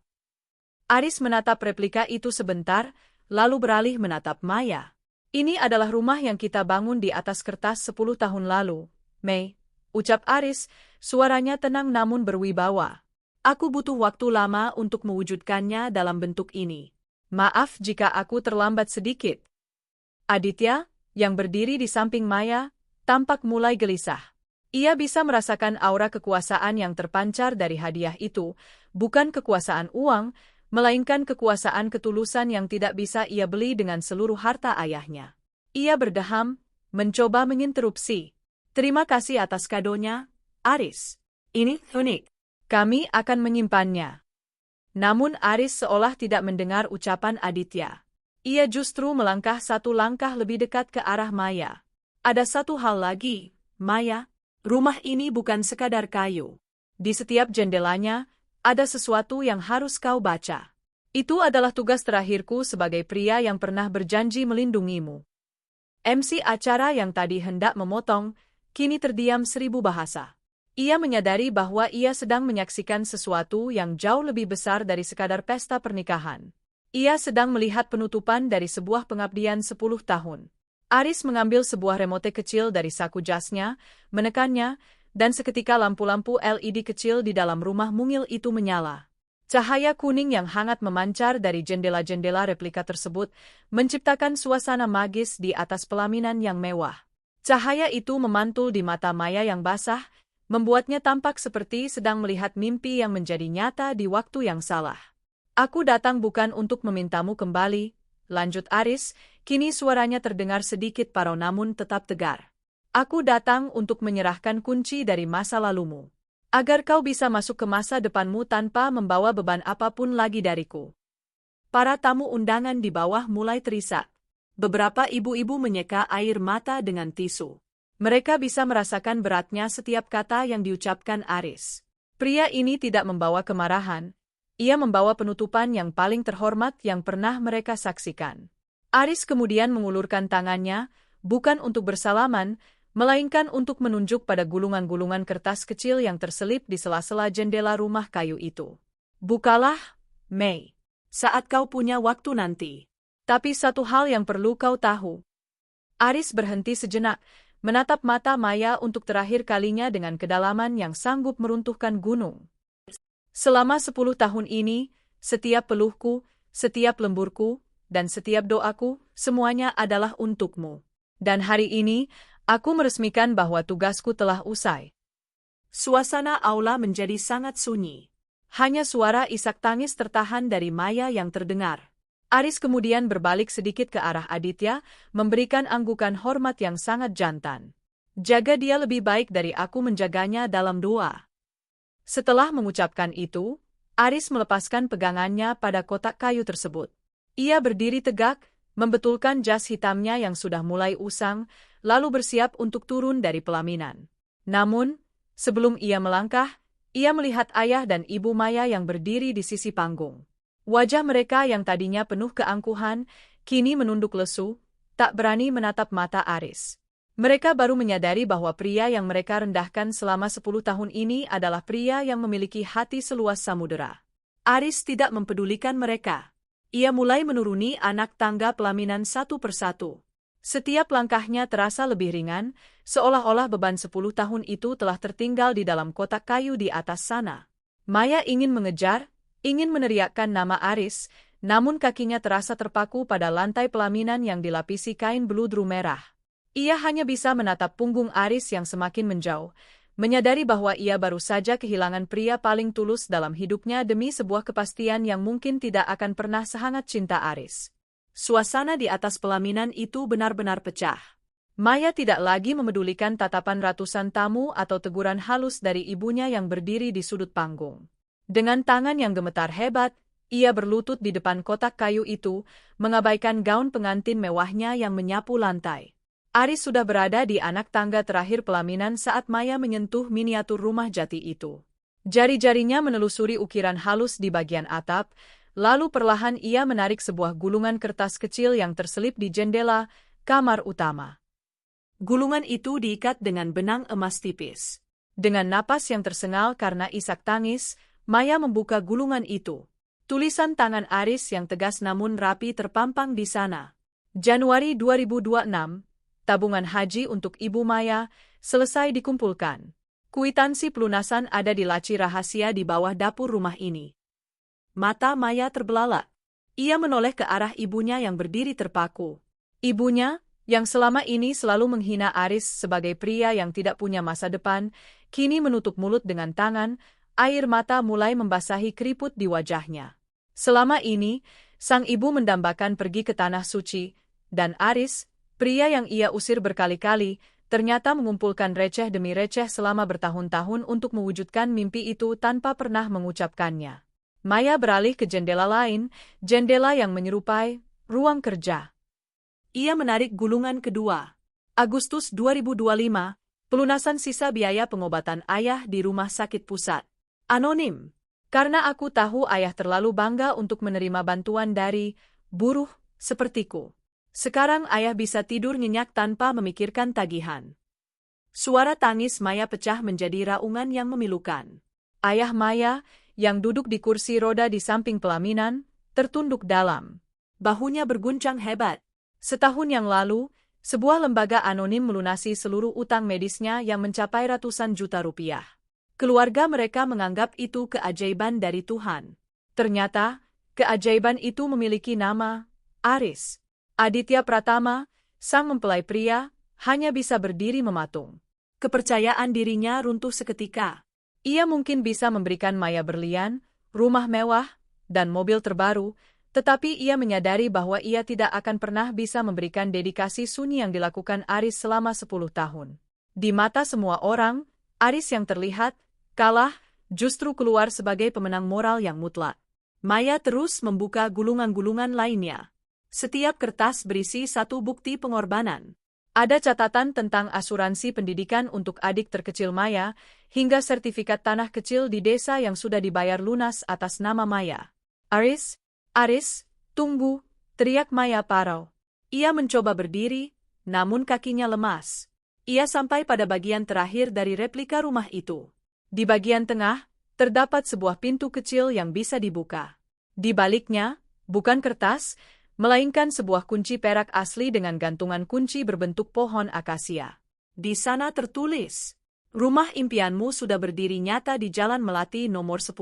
Aris menatap replika itu sebentar, lalu beralih menatap Maya. "Ini adalah rumah yang kita bangun di atas kertas 10 tahun lalu, Mei," ucap Aris, suaranya tenang namun berwibawa. "Aku butuh waktu lama untuk mewujudkannya dalam bentuk ini. Maaf jika aku terlambat sedikit." Aditya, yang berdiri di samping Maya, tampak mulai gelisah. Ia bisa merasakan aura kekuasaan yang terpancar dari hadiah itu, bukan kekuasaan uang, melainkan kekuasaan ketulusan yang tidak bisa ia beli dengan seluruh harta ayahnya. Ia berdeham, mencoba menginterupsi. "Terima kasih atas kadonya, Aris. Ini unik. Kami akan menyimpannya." Namun Aris seolah tidak mendengar ucapan Aditya. Ia justru melangkah satu langkah lebih dekat ke arah Maya. "Ada satu hal lagi, Maya. Rumah ini bukan sekadar kayu. Di setiap jendelanya, ada sesuatu yang harus kau baca. Itu adalah tugas terakhirku sebagai pria yang pernah berjanji melindungimu." MC acara yang tadi hendak memotong, kini terdiam 1000 bahasa. Ia menyadari bahwa ia sedang menyaksikan sesuatu yang jauh lebih besar dari sekadar pesta pernikahan. Ia sedang melihat penutupan dari sebuah pengabdian 10 tahun. Aris mengambil sebuah remote kecil dari saku jasnya, menekannya, dan seketika lampu-lampu LED kecil di dalam rumah mungil itu menyala. Cahaya kuning yang hangat memancar dari jendela-jendela replika tersebut, menciptakan suasana magis di atas pelaminan yang mewah. Cahaya itu memantul di mata Maya yang basah, membuatnya tampak seperti sedang melihat mimpi yang menjadi nyata di waktu yang salah. "Aku datang bukan untuk memintamu kembali," lanjut Aris, kini suaranya terdengar sedikit parau namun tetap tegar. "Aku datang untuk menyerahkan kunci dari masa lalumu, agar kau bisa masuk ke masa depanmu tanpa membawa beban apapun lagi dariku." Para tamu undangan di bawah mulai terisak. Beberapa ibu-ibu menyeka air mata dengan tisu. Mereka bisa merasakan beratnya setiap kata yang diucapkan Aris. Pria ini tidak membawa kemarahan, ia membawa penutupan yang paling terhormat yang pernah mereka saksikan. Aris kemudian mengulurkan tangannya, bukan untuk bersalaman, melainkan untuk menunjuk pada gulungan-gulungan kertas kecil yang terselip di sela-sela jendela rumah kayu itu. "Bukalah, Mei, saat kau punya waktu nanti. Tapi satu hal yang perlu kau tahu." Aris berhenti sejenak, menatap mata Maya untuk terakhir kalinya dengan kedalaman yang sanggup meruntuhkan gunung. "Selama 10 tahun ini, setiap peluhku, setiap lemburku, dan setiap doaku, semuanya adalah untukmu. Dan hari ini, aku meresmikan bahwa tugasku telah usai." Suasana aula menjadi sangat sunyi. Hanya suara isak tangis tertahan dari Maya yang terdengar. Aris kemudian berbalik sedikit ke arah Aditya, memberikan anggukan hormat yang sangat jantan. "Jaga dia lebih baik dari aku menjaganya dalam doa." Setelah mengucapkan itu, Aris melepaskan pegangannya pada kotak kayu tersebut. Ia berdiri tegak, membetulkan jas hitamnya yang sudah mulai usang, lalu bersiap untuk turun dari pelaminan. Namun, sebelum ia melangkah, ia melihat ayah dan ibu Maya yang berdiri di sisi panggung. Wajah mereka yang tadinya penuh keangkuhan, kini menunduk lesu, tak berani menatap mata Aris. Mereka baru menyadari bahwa pria yang mereka rendahkan selama 10 tahun ini adalah pria yang memiliki hati seluas samudera. Aris tidak mempedulikan mereka. Ia mulai menuruni anak tangga pelaminan satu persatu. Setiap langkahnya terasa lebih ringan, seolah-olah beban 10 tahun itu telah tertinggal di dalam kotak kayu di atas sana. Maya ingin mengejar, ingin meneriakkan nama Aris, namun kakinya terasa terpaku pada lantai pelaminan yang dilapisi kain beludru merah. Ia hanya bisa menatap punggung Aris yang semakin menjauh, menyadari bahwa ia baru saja kehilangan pria paling tulus dalam hidupnya demi sebuah kepastian yang mungkin tidak akan pernah sehangat cinta Aris. Suasana di atas pelaminan itu benar-benar pecah. Maya tidak lagi memedulikan tatapan ratusan tamu atau teguran halus dari ibunya yang berdiri di sudut panggung. Dengan tangan yang gemetar hebat, ia berlutut di depan kotak kayu itu, mengabaikan gaun pengantin mewahnya yang menyapu lantai. Aris sudah berada di anak tangga terakhir pelaminan saat Maya menyentuh miniatur rumah jati itu. Jari-jarinya menelusuri ukiran halus di bagian atap, lalu perlahan ia menarik sebuah gulungan kertas kecil yang terselip di jendela kamar utama. Gulungan itu diikat dengan benang emas tipis. Dengan napas yang tersengal karena isak tangis, Maya membuka gulungan itu. Tulisan tangan Aris yang tegas namun rapi terpampang di sana. Januari 2026. Tabungan haji untuk Ibu Maya selesai dikumpulkan. Kwitansi pelunasan ada di laci rahasia di bawah dapur rumah ini. Mata Maya terbelalak. Ia menoleh ke arah ibunya yang berdiri terpaku. Ibunya, yang selama ini selalu menghina Aris sebagai pria yang tidak punya masa depan, kini menutup mulut dengan tangan, air mata mulai membasahi keriput di wajahnya. Selama ini, sang ibu mendambakan pergi ke tanah suci, dan Aris, pria yang ia usir berkali-kali, ternyata mengumpulkan receh demi receh selama bertahun-tahun untuk mewujudkan mimpi itu tanpa pernah mengucapkannya. Maya beralih ke jendela lain, jendela yang menyerupai ruang kerja. Ia menarik gulungan kedua. Agustus 2025, pelunasan sisa biaya pengobatan ayah di rumah sakit pusat. Anonim. Karena aku tahu ayah terlalu bangga untuk menerima bantuan dari buruh sepertiku. Sekarang ayah bisa tidur nyenyak tanpa memikirkan tagihan. Suara tangis Maya pecah menjadi raungan yang memilukan. Ayah Maya, yang duduk di kursi roda di samping pelaminan, tertunduk dalam. Bahunya berguncang hebat. Setahun yang lalu, sebuah lembaga anonim melunasi seluruh utang medisnya yang mencapai ratusan juta rupiah. Keluarga mereka menganggap itu keajaiban dari Tuhan. Ternyata, keajaiban itu memiliki nama, Aris. Aditya Pratama, sang mempelai pria, hanya bisa berdiri mematung. Kepercayaan dirinya runtuh seketika. Ia mungkin bisa memberikan Maya berlian, rumah mewah, dan mobil terbaru, tetapi ia menyadari bahwa ia tidak akan pernah bisa memberikan dedikasi sunyi yang dilakukan Aris selama 10 tahun. Di mata semua orang, Aris yang terlihat kalah justru keluar sebagai pemenang moral yang mutlak. Maya terus membuka gulungan-gulungan lainnya. Setiap kertas berisi satu bukti pengorbanan. Ada catatan tentang asuransi pendidikan untuk adik terkecil Maya, hingga sertifikat tanah kecil di desa yang sudah dibayar lunas atas nama Maya. Aris, tunggu, teriak Maya parau. Ia mencoba berdiri, namun kakinya lemas. Ia sampai pada bagian terakhir dari replika rumah itu. Di bagian tengah, terdapat sebuah pintu kecil yang bisa dibuka. Di baliknya, bukan kertas, melainkan sebuah kunci perak asli dengan gantungan kunci berbentuk pohon akasia. Di sana tertulis, rumah impianmu sudah berdiri nyata di Jalan Melati nomor 10.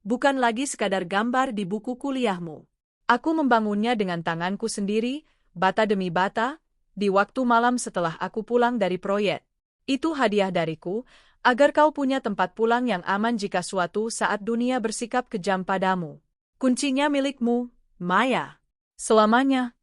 Bukan lagi sekadar gambar di buku kuliahmu. Aku membangunnya dengan tanganku sendiri, bata demi bata, di waktu malam setelah aku pulang dari proyek. Itu hadiah dariku, agar kau punya tempat pulang yang aman jika suatu saat dunia bersikap kejam padamu. Kuncinya milikmu, Maya. Selamanya.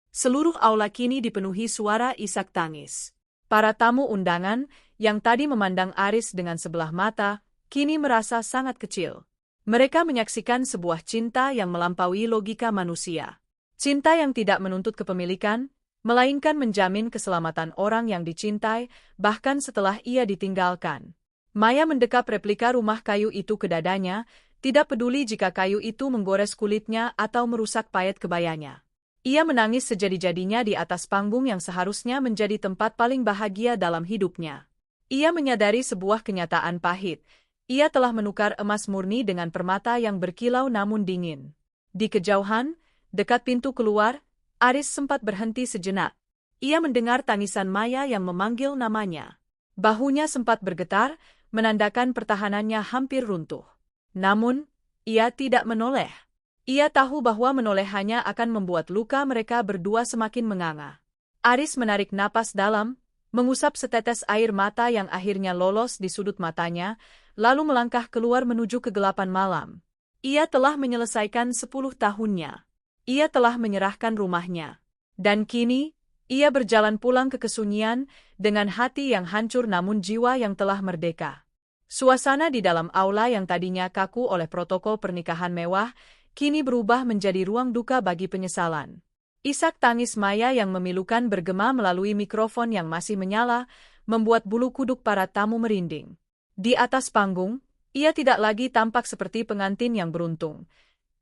Seluruh aula kini dipenuhi suara isak tangis. Para tamu undangan, yang tadi memandang Aris dengan sebelah mata, kini merasa sangat kecil. Mereka menyaksikan sebuah cinta yang melampaui logika manusia. Cinta yang tidak menuntut kepemilikan, melainkan menjamin keselamatan orang yang dicintai, bahkan setelah ia ditinggalkan. Maya mendekap replika rumah kayu itu ke dadanya, tidak peduli jika kayu itu menggores kulitnya atau merusak payet kebayanya. Ia menangis sejadi-jadinya di atas panggung yang seharusnya menjadi tempat paling bahagia dalam hidupnya. Ia menyadari sebuah kenyataan pahit. Ia telah menukar emas murni dengan permata yang berkilau namun dingin. Di kejauhan, Dekat pintu keluar, Aris sempat berhenti sejenak. Ia mendengar tangisan Maya yang memanggil namanya. Bahunya sempat bergetar, menandakan pertahanannya hampir runtuh. Namun, ia tidak menoleh. Ia tahu bahwa menoleh hanya akan membuat luka mereka berdua semakin menganga. Aris menarik napas dalam, mengusap setetes air mata yang akhirnya lolos di sudut matanya, lalu melangkah keluar menuju kegelapan malam. Ia telah menyelesaikan 10 tahunnya. Ia telah menyerahkan rumahnya. Dan kini, ia berjalan pulang ke kesunyian dengan hati yang hancur namun jiwa yang telah merdeka. Suasana di dalam aula yang tadinya kaku oleh protokol pernikahan mewah, kini berubah menjadi ruang duka bagi penyesalan. Isak tangis Maya yang memilukan bergema melalui mikrofon yang masih menyala, membuat bulu kuduk para tamu merinding. Di atas panggung, ia tidak lagi tampak seperti pengantin yang beruntung.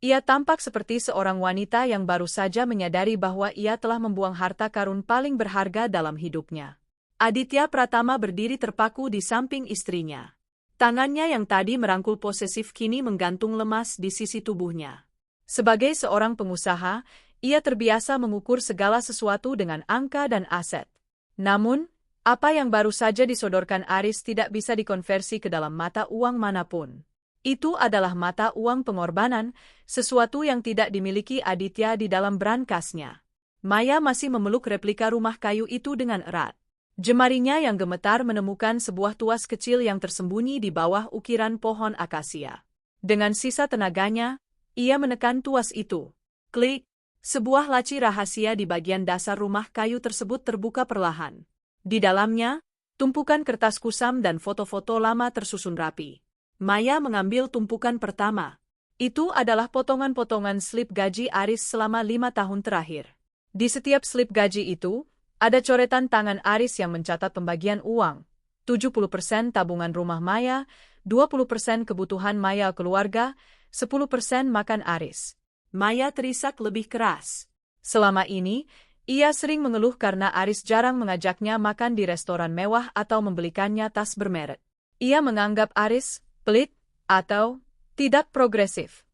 Ia tampak seperti seorang wanita yang baru saja menyadari bahwa ia telah membuang harta karun paling berharga dalam hidupnya. Aditya Pratama berdiri terpaku di samping istrinya. Tangannya yang tadi merangkul posesif kini menggantung lemas di sisi tubuhnya. Sebagai seorang pengusaha, ia terbiasa mengukur segala sesuatu dengan angka dan aset. Namun, apa yang baru saja disodorkan Aris tidak bisa dikonversi ke dalam mata uang manapun. Itu adalah mata uang pengorbanan, sesuatu yang tidak dimiliki Aditya di dalam brankasnya. Maya masih memeluk replika rumah kayu itu dengan erat. Jemarinya yang gemetar menemukan sebuah tuas kecil yang tersembunyi di bawah ukiran pohon akasia. Dengan sisa tenaganya, ia menekan tuas itu. Klik! Sebuah laci rahasia di bagian dasar rumah kayu tersebut terbuka perlahan. Di dalamnya, tumpukan kertas kusam dan foto-foto lama tersusun rapi. Maya mengambil tumpukan pertama. Itu adalah potongan-potongan slip gaji Aris selama 5 tahun terakhir. Di setiap slip gaji itu, ada coretan tangan Aris yang mencatat pembagian uang. 70% tabungan rumah Maya, 20% kebutuhan Maya keluarga, 10% makan Aris. Maya terisak lebih keras. Selama ini, ia sering mengeluh karena Aris jarang mengajaknya makan di restoran mewah atau membelikannya tas bermerek. Ia menganggap Aris pelit atau tidak progresif.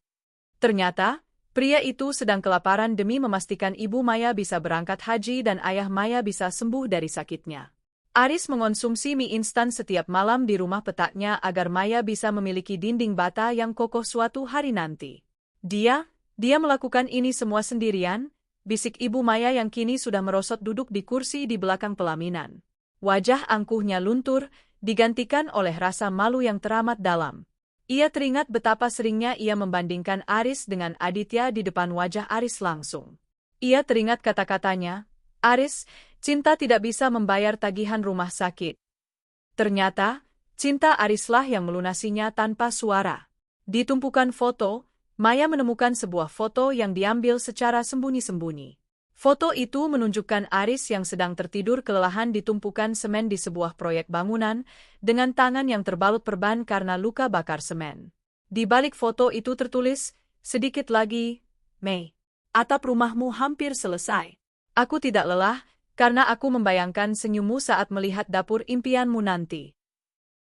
Ternyata, pria itu sedang kelaparan demi memastikan ibu Maya bisa berangkat haji dan ayah Maya bisa sembuh dari sakitnya. Aris mengonsumsi mie instan setiap malam di rumah petaknya agar Maya bisa memiliki dinding bata yang kokoh suatu hari nanti. Dia melakukan ini semua sendirian, bisik ibu Maya yang kini sudah merosot duduk di kursi di belakang pelaminan. Wajah angkuhnya luntur, digantikan oleh rasa malu yang teramat dalam. Ia teringat betapa seringnya ia membandingkan Aris dengan Aditya di depan wajah Aris langsung. Ia teringat kata-katanya, Aris, cinta tidak bisa membayar tagihan rumah sakit. Ternyata, cinta Arislah yang melunasinya tanpa suara. Di tumpukan foto, Maya menemukan sebuah foto yang diambil secara sembunyi-sembunyi. Foto itu menunjukkan Aris yang sedang tertidur kelelahan di tumpukan semen di sebuah proyek bangunan, dengan tangan yang terbalut perban karena luka bakar semen. Di balik foto itu tertulis, sedikit lagi, Mei. Atap rumahmu hampir selesai. Aku tidak lelah, karena aku membayangkan senyummu saat melihat dapur impianmu nanti.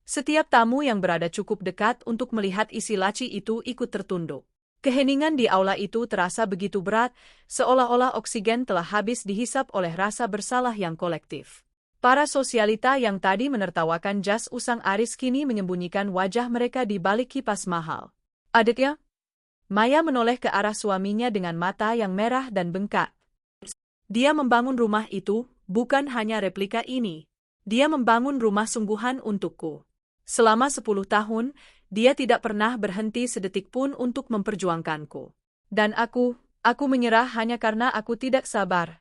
Setiap tamu yang berada cukup dekat untuk melihat isi laci itu ikut tertunduk. Keheningan di aula itu terasa begitu berat, seolah-olah oksigen telah habis dihisap oleh rasa bersalah yang kolektif. Para sosialita yang tadi menertawakan jas usang Aris kini menyembunyikan wajah mereka di balik kipas mahal. Aditya? Maya menoleh ke arah suaminya dengan mata yang merah dan bengkak. Dia membangun rumah itu, bukan hanya replika ini. Dia membangun rumah sungguhan untukku. Selama 10 tahun, dia tidak pernah berhenti sedetik pun untuk memperjuangkanku. Dan aku menyerah hanya karena aku tidak sabar.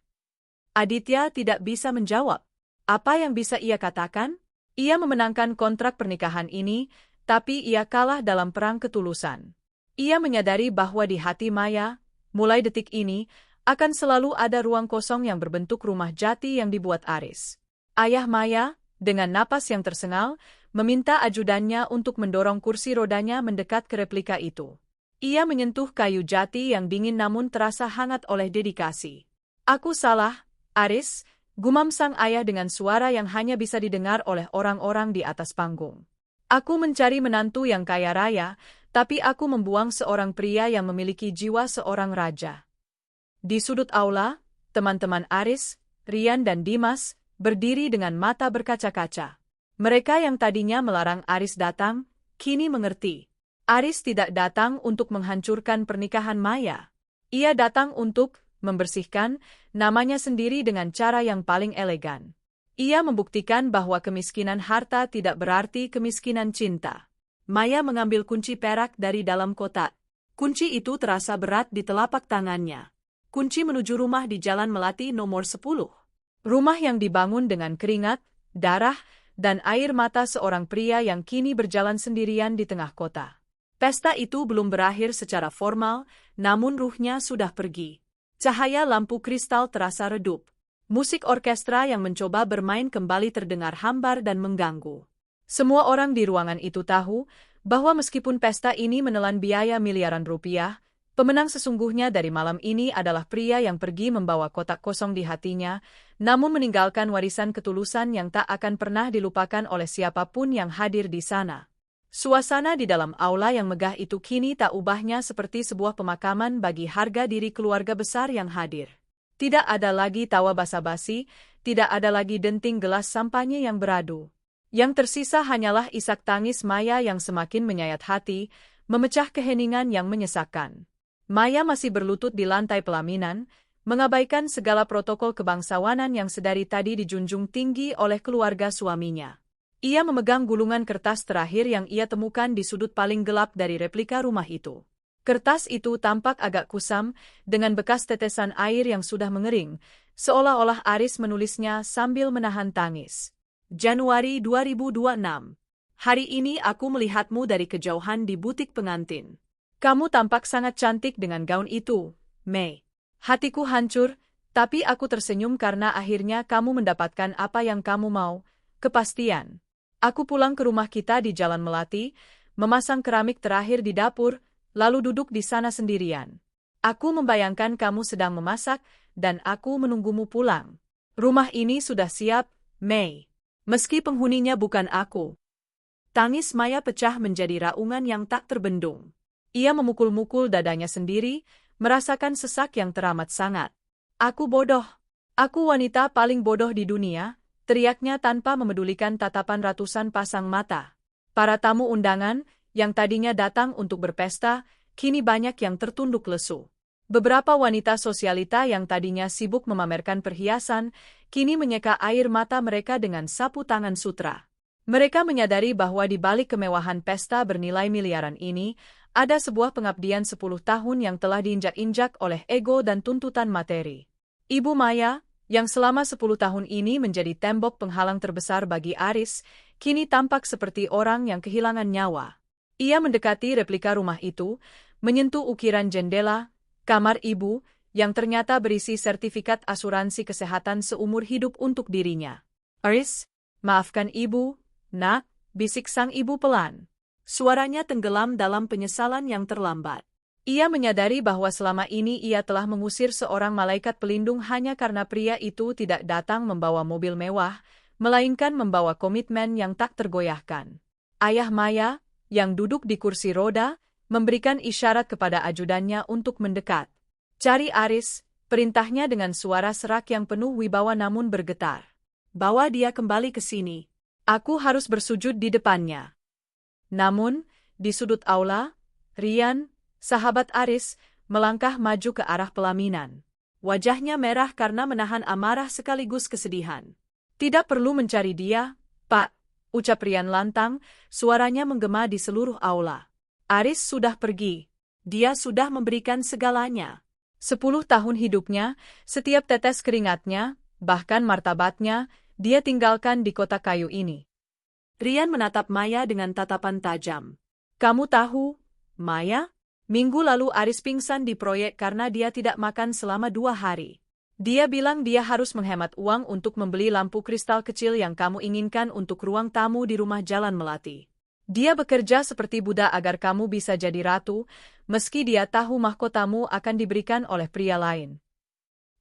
Aditya tidak bisa menjawab. Apa yang bisa ia katakan? Ia memenangkan kontrak pernikahan ini, tapi ia kalah dalam perang ketulusan. Ia menyadari bahwa di hati Maya, mulai detik ini, akan selalu ada ruang kosong yang berbentuk rumah jati yang dibuat Aris. Ayah Maya, dengan napas yang tersengal, meminta ajudannya untuk mendorong kursi rodanya mendekat ke replika itu. Ia menyentuh kayu jati yang dingin namun terasa hangat oleh dedikasi. Aku salah, Aris, gumam sang ayah dengan suara yang hanya bisa didengar oleh orang-orang di atas panggung. Aku mencari menantu yang kaya raya, tapi aku membuang seorang pria yang memiliki jiwa seorang raja. Di sudut aula, teman-teman Aris, Rian dan Dimas berdiri dengan mata berkaca-kaca. Mereka yang tadinya melarang Aris datang, kini mengerti. Aris tidak datang untuk menghancurkan pernikahan Maya. Ia datang untuk membersihkan namanya sendiri dengan cara yang paling elegan. Ia membuktikan bahwa kemiskinan harta tidak berarti kemiskinan cinta. Maya mengambil kunci perak dari dalam kotak. Kunci itu terasa berat di telapak tangannya. Kunci menuju rumah di Jalan Melati nomor 10. Rumah yang dibangun dengan keringat, darah, dan air mata seorang pria yang kini berjalan sendirian di tengah kota. Pesta itu belum berakhir secara formal, namun ruhnya sudah pergi. Cahaya lampu kristal terasa redup. Musik orkestra yang mencoba bermain kembali terdengar hambar dan mengganggu. Semua orang di ruangan itu tahu bahwa meskipun pesta ini menelan biaya miliaran rupiah, pemenang sesungguhnya dari malam ini adalah pria yang pergi membawa kotak kosong di hatinya, namun meninggalkan warisan ketulusan yang tak akan pernah dilupakan oleh siapapun yang hadir di sana. Suasana di dalam aula yang megah itu kini tak ubahnya seperti sebuah pemakaman bagi harga diri keluarga besar yang hadir. Tidak ada lagi tawa basa-basi, tidak ada lagi denting gelas sampanye yang beradu. Yang tersisa hanyalah isak tangis Maya yang semakin menyayat hati, memecah keheningan yang menyesakkan. Maya masih berlutut di lantai pelaminan, mengabaikan segala protokol kebangsawanan yang sedari tadi dijunjung tinggi oleh keluarga suaminya. Ia memegang gulungan kertas terakhir yang ia temukan di sudut paling gelap dari replika rumah itu. Kertas itu tampak agak kusam, dengan bekas tetesan air yang sudah mengering, seolah-olah Aris menulisnya sambil menahan tangis. Januari 2026. Hari ini aku melihatmu dari kejauhan di butik pengantin. Kamu tampak sangat cantik dengan gaun itu, Mei. Hatiku hancur, tapi aku tersenyum karena akhirnya kamu mendapatkan apa yang kamu mau, kepastian. Aku pulang ke rumah kita di Jalan Melati, memasang keramik terakhir di dapur, lalu duduk di sana sendirian. Aku membayangkan kamu sedang memasak, dan aku menunggumu pulang. Rumah ini sudah siap, Mei. Meski penghuninya bukan aku. Tangis Maya pecah menjadi raungan yang tak terbendung. Ia memukul-mukul dadanya sendiri, merasakan sesak yang teramat sangat. Aku bodoh. Aku wanita paling bodoh di dunia, teriaknya tanpa memedulikan tatapan ratusan pasang mata. Para tamu undangan, yang tadinya datang untuk berpesta, kini banyak yang tertunduk lesu. Beberapa wanita sosialita yang tadinya sibuk memamerkan perhiasan, kini menyeka air mata mereka dengan sapu tangan sutra. Mereka menyadari bahwa di balik kemewahan pesta bernilai miliaran ini, ada sebuah pengabdian 10 tahun yang telah diinjak-injak oleh ego dan tuntutan materi. Ibu Maya, yang selama 10 tahun ini menjadi tembok penghalang terbesar bagi Aris, kini tampak seperti orang yang kehilangan nyawa. Ia mendekati replika rumah itu, menyentuh ukiran jendela, kamar ibu, yang ternyata berisi sertifikat asuransi kesehatan seumur hidup untuk dirinya. Aris, maafkan ibu, nak, bisik sang ibu pelan. Suaranya tenggelam dalam penyesalan yang terlambat. Ia menyadari bahwa selama ini ia telah mengusir seorang malaikat pelindung hanya karena pria itu tidak datang membawa mobil mewah, melainkan membawa komitmen yang tak tergoyahkan. Ayah Maya, yang duduk di kursi roda, memberikan isyarat kepada ajudannya untuk mendekat. Cari Aris, perintahnya dengan suara serak yang penuh wibawa namun bergetar. Bawa dia kembali ke sini. Aku harus bersujud di depannya. Namun, di sudut aula, Rian, sahabat Aris, melangkah maju ke arah pelaminan. Wajahnya merah karena menahan amarah sekaligus kesedihan. Tidak perlu mencari dia, Pak, ucap Rian lantang, suaranya menggema di seluruh aula. Aris sudah pergi. Dia sudah memberikan segalanya. 10 tahun hidupnya, setiap tetes keringatnya, bahkan martabatnya, dia tinggalkan di kota kayu ini. Rian menatap Maya dengan tatapan tajam. Kamu tahu, Maya? Minggu lalu Aris pingsan di proyek karena dia tidak makan selama 2 hari. Dia bilang dia harus menghemat uang untuk membeli lampu kristal kecil yang kamu inginkan untuk ruang tamu di rumah Jalan Melati. Dia bekerja seperti budak agar kamu bisa jadi ratu, meski dia tahu mahkotamu akan diberikan oleh pria lain.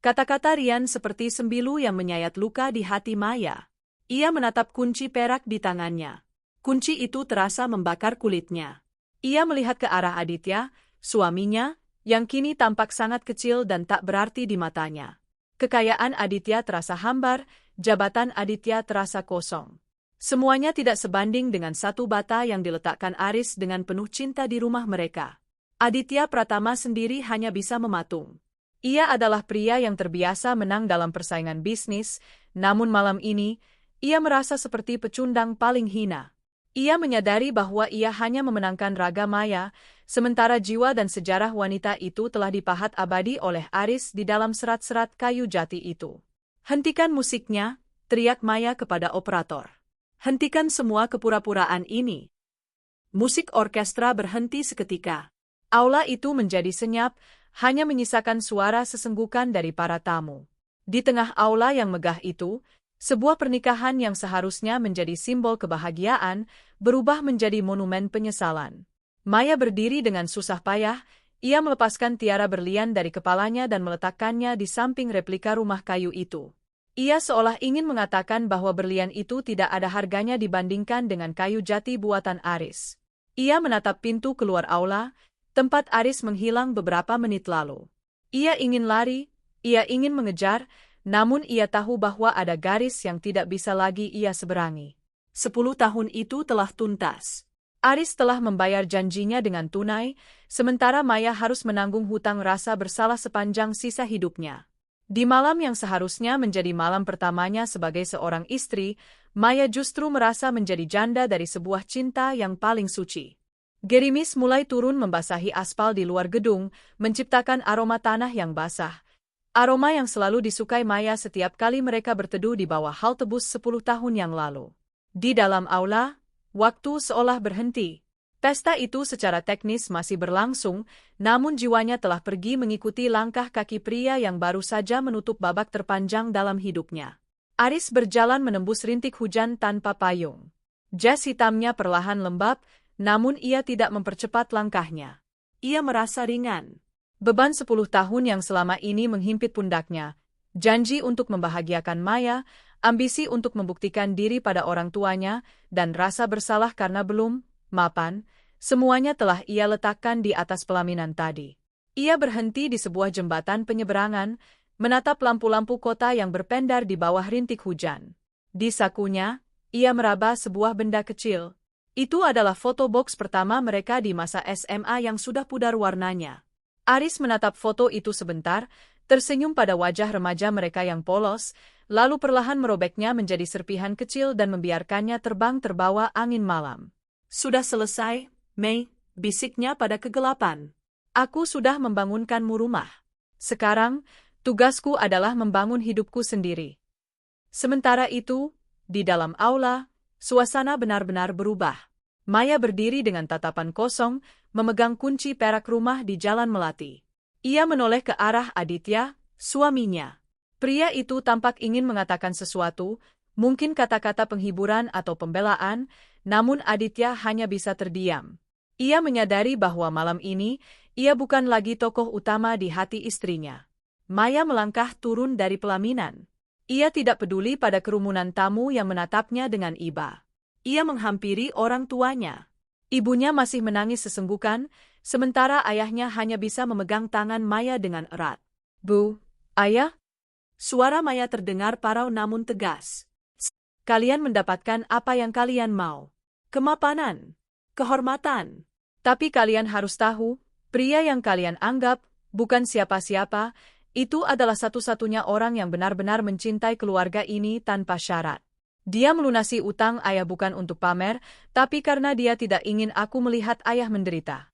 Kata-kata Rian seperti sembilu yang menyayat luka di hati Maya. Ia menatap kunci perak di tangannya. Kunci itu terasa membakar kulitnya. Ia melihat ke arah Aditya, suaminya, yang kini tampak sangat kecil dan tak berarti di matanya. Kekayaan Aditya terasa hambar, jabatan Aditya terasa kosong. Semuanya tidak sebanding dengan satu bata yang diletakkan Aris dengan penuh cinta di rumah mereka. Aditya Pratama sendiri hanya bisa mematung. Ia adalah pria yang terbiasa menang dalam persaingan bisnis, namun malam ini, ia merasa seperti pecundang paling hina. Ia menyadari bahwa ia hanya memenangkan raga maya, sementara jiwa dan sejarah wanita itu telah dipahat abadi oleh Aris di dalam serat-serat kayu jati itu. "Hentikan musiknya," teriak Maya kepada operator. "Hentikan semua kepura-puraan ini." Musik orkestra berhenti seketika. Aula itu menjadi senyap, hanya menyisakan suara sesenggukan dari para tamu. Di tengah aula yang megah itu, sebuah pernikahan yang seharusnya menjadi simbol kebahagiaan, berubah menjadi monumen penyesalan. Maya berdiri dengan susah payah, ia melepaskan tiara berlian dari kepalanya dan meletakkannya di samping replika rumah kayu itu. Ia seolah ingin mengatakan bahwa berlian itu tidak ada harganya dibandingkan dengan kayu jati buatan Aris. Ia menatap pintu keluar aula, tempat Aris menghilang beberapa menit lalu. Ia ingin lari, ia ingin mengejar, namun ia tahu bahwa ada garis yang tidak bisa lagi ia seberangi. 10 tahun itu telah tuntas. Aris telah membayar janjinya dengan tunai, sementara Maya harus menanggung hutang rasa bersalah sepanjang sisa hidupnya. Di malam yang seharusnya menjadi malam pertamanya sebagai seorang istri, Maya justru merasa menjadi janda dari sebuah cinta yang paling suci. Gerimis mulai turun membasahi aspal di luar gedung, menciptakan aroma tanah yang basah. Aroma yang selalu disukai Maya setiap kali mereka berteduh di bawah halte bus 10 tahun yang lalu. Di dalam aula, waktu seolah berhenti. Pesta itu secara teknis masih berlangsung, namun jiwanya telah pergi mengikuti langkah kaki pria yang baru saja menutup babak terpanjang dalam hidupnya. Aris berjalan menembus rintik hujan tanpa payung. Jas hitamnya perlahan lembab, namun ia tidak mempercepat langkahnya. Ia merasa ringan. Beban 10 tahun yang selama ini menghimpit pundaknya, janji untuk membahagiakan Maya, ambisi untuk membuktikan diri pada orang tuanya, dan rasa bersalah karena belum mapan, semuanya telah ia letakkan di atas pelaminan tadi. Ia berhenti di sebuah jembatan penyeberangan, menatap lampu-lampu kota yang berpendar di bawah rintik hujan. Di sakunya, ia meraba sebuah benda kecil. Itu adalah foto box pertama mereka di masa SMA yang sudah pudar warnanya. Aris menatap foto itu sebentar, tersenyum pada wajah remaja mereka yang polos, lalu perlahan merobeknya menjadi serpihan kecil dan membiarkannya terbang terbawa angin malam. "Sudah selesai, Mei," bisiknya pada kegelapan. "Aku sudah membangunkanmu rumah. Sekarang, tugasku adalah membangun hidupku sendiri." Sementara itu, di dalam aula, suasana benar-benar berubah. Maya berdiri dengan tatapan kosong, memegang kunci perak rumah di Jalan Melati. Ia menoleh ke arah Aditya, suaminya. Pria itu tampak ingin mengatakan sesuatu, mungkin kata-kata penghiburan atau pembelaan, namun Aditya hanya bisa terdiam. Ia menyadari bahwa malam ini, ia bukan lagi tokoh utama di hati istrinya. Maya melangkah turun dari pelaminan. Ia tidak peduli pada kerumunan tamu yang menatapnya dengan iba. Ia menghampiri orang tuanya. Ibunya masih menangis sesenggukan, sementara ayahnya hanya bisa memegang tangan Maya dengan erat. "Bu, ayah?" Suara Maya terdengar parau namun tegas. "Kalian mendapatkan apa yang kalian mau. Kemapanan, kehormatan. Tapi kalian harus tahu, pria yang kalian anggap bukan siapa-siapa, itu adalah satu-satunya orang yang benar-benar mencintai keluarga ini tanpa syarat. Dia melunasi utang ayah bukan untuk pamer, tapi karena dia tidak ingin aku melihat ayah menderita."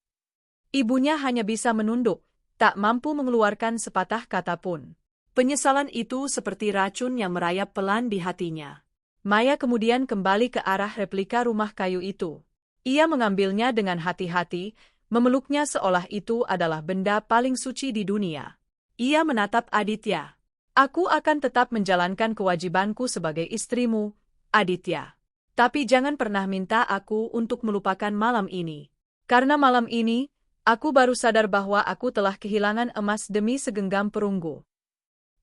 Ibunya hanya bisa menunduk, tak mampu mengeluarkan sepatah kata pun. Penyesalan itu seperti racun yang merayap pelan di hatinya. Maya kemudian kembali ke arah replika rumah kayu itu. Ia mengambilnya dengan hati-hati, memeluknya seolah itu adalah benda paling suci di dunia. Ia menatap Aditya. "Aku akan tetap menjalankan kewajibanku sebagai istrimu, Aditya. Tapi jangan pernah minta aku untuk melupakan malam ini. Karena malam ini, aku baru sadar bahwa aku telah kehilangan emas demi segenggam perunggu."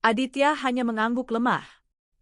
Aditya hanya mengangguk lemah.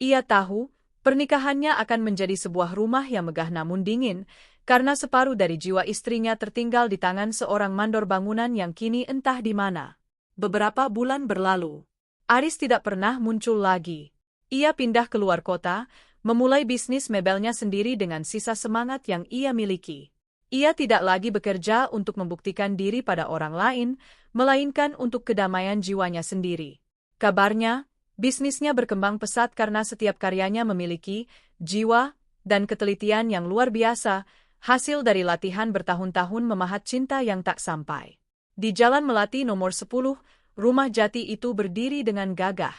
Ia tahu, pernikahannya akan menjadi sebuah rumah yang megah namun dingin, karena separuh dari jiwa istrinya tertinggal di tangan seorang mandor bangunan yang kini entah di mana. Beberapa bulan berlalu. Aris tidak pernah muncul lagi. Ia pindah keluar kota, memulai bisnis mebelnya sendiri dengan sisa semangat yang ia miliki. Ia tidak lagi bekerja untuk membuktikan diri pada orang lain, melainkan untuk kedamaian jiwanya sendiri. Kabarnya, bisnisnya berkembang pesat karena setiap karyanya memiliki jiwa dan ketelitian yang luar biasa, hasil dari latihan bertahun-tahun memahat cinta yang tak sampai. Di Jalan Melati nomor 10, rumah jati itu berdiri dengan gagah.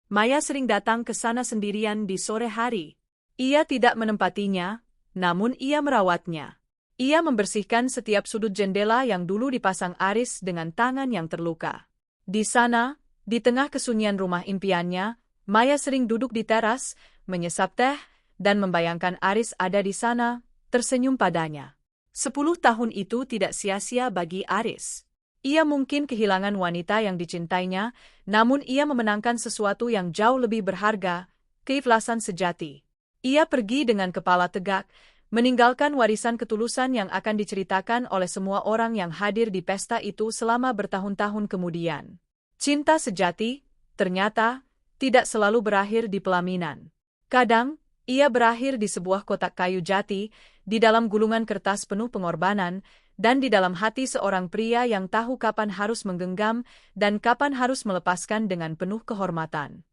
Maya sering datang ke sana sendirian di sore hari. Ia tidak menempatinya, namun ia merawatnya. Ia membersihkan setiap sudut jendela yang dulu dipasang Aris dengan tangan yang terluka. Di sana, di tengah kesunyian rumah impiannya, Maya sering duduk di teras, menyesap teh, dan membayangkan Aris ada di sana, tersenyum padanya. 10 tahun itu tidak sia-sia bagi Aris. Ia mungkin kehilangan wanita yang dicintainya, namun ia memenangkan sesuatu yang jauh lebih berharga, keikhlasan sejati. Ia pergi dengan kepala tegak, meninggalkan warisan ketulusan yang akan diceritakan oleh semua orang yang hadir di pesta itu selama bertahun-tahun kemudian. Cinta sejati, ternyata, tidak selalu berakhir di pelaminan. Kadang, ia berakhir di sebuah kotak kayu jati, di dalam gulungan kertas penuh pengorbanan, dan di dalam hati seorang pria yang tahu kapan harus menggenggam dan kapan harus melepaskan dengan penuh kehormatan.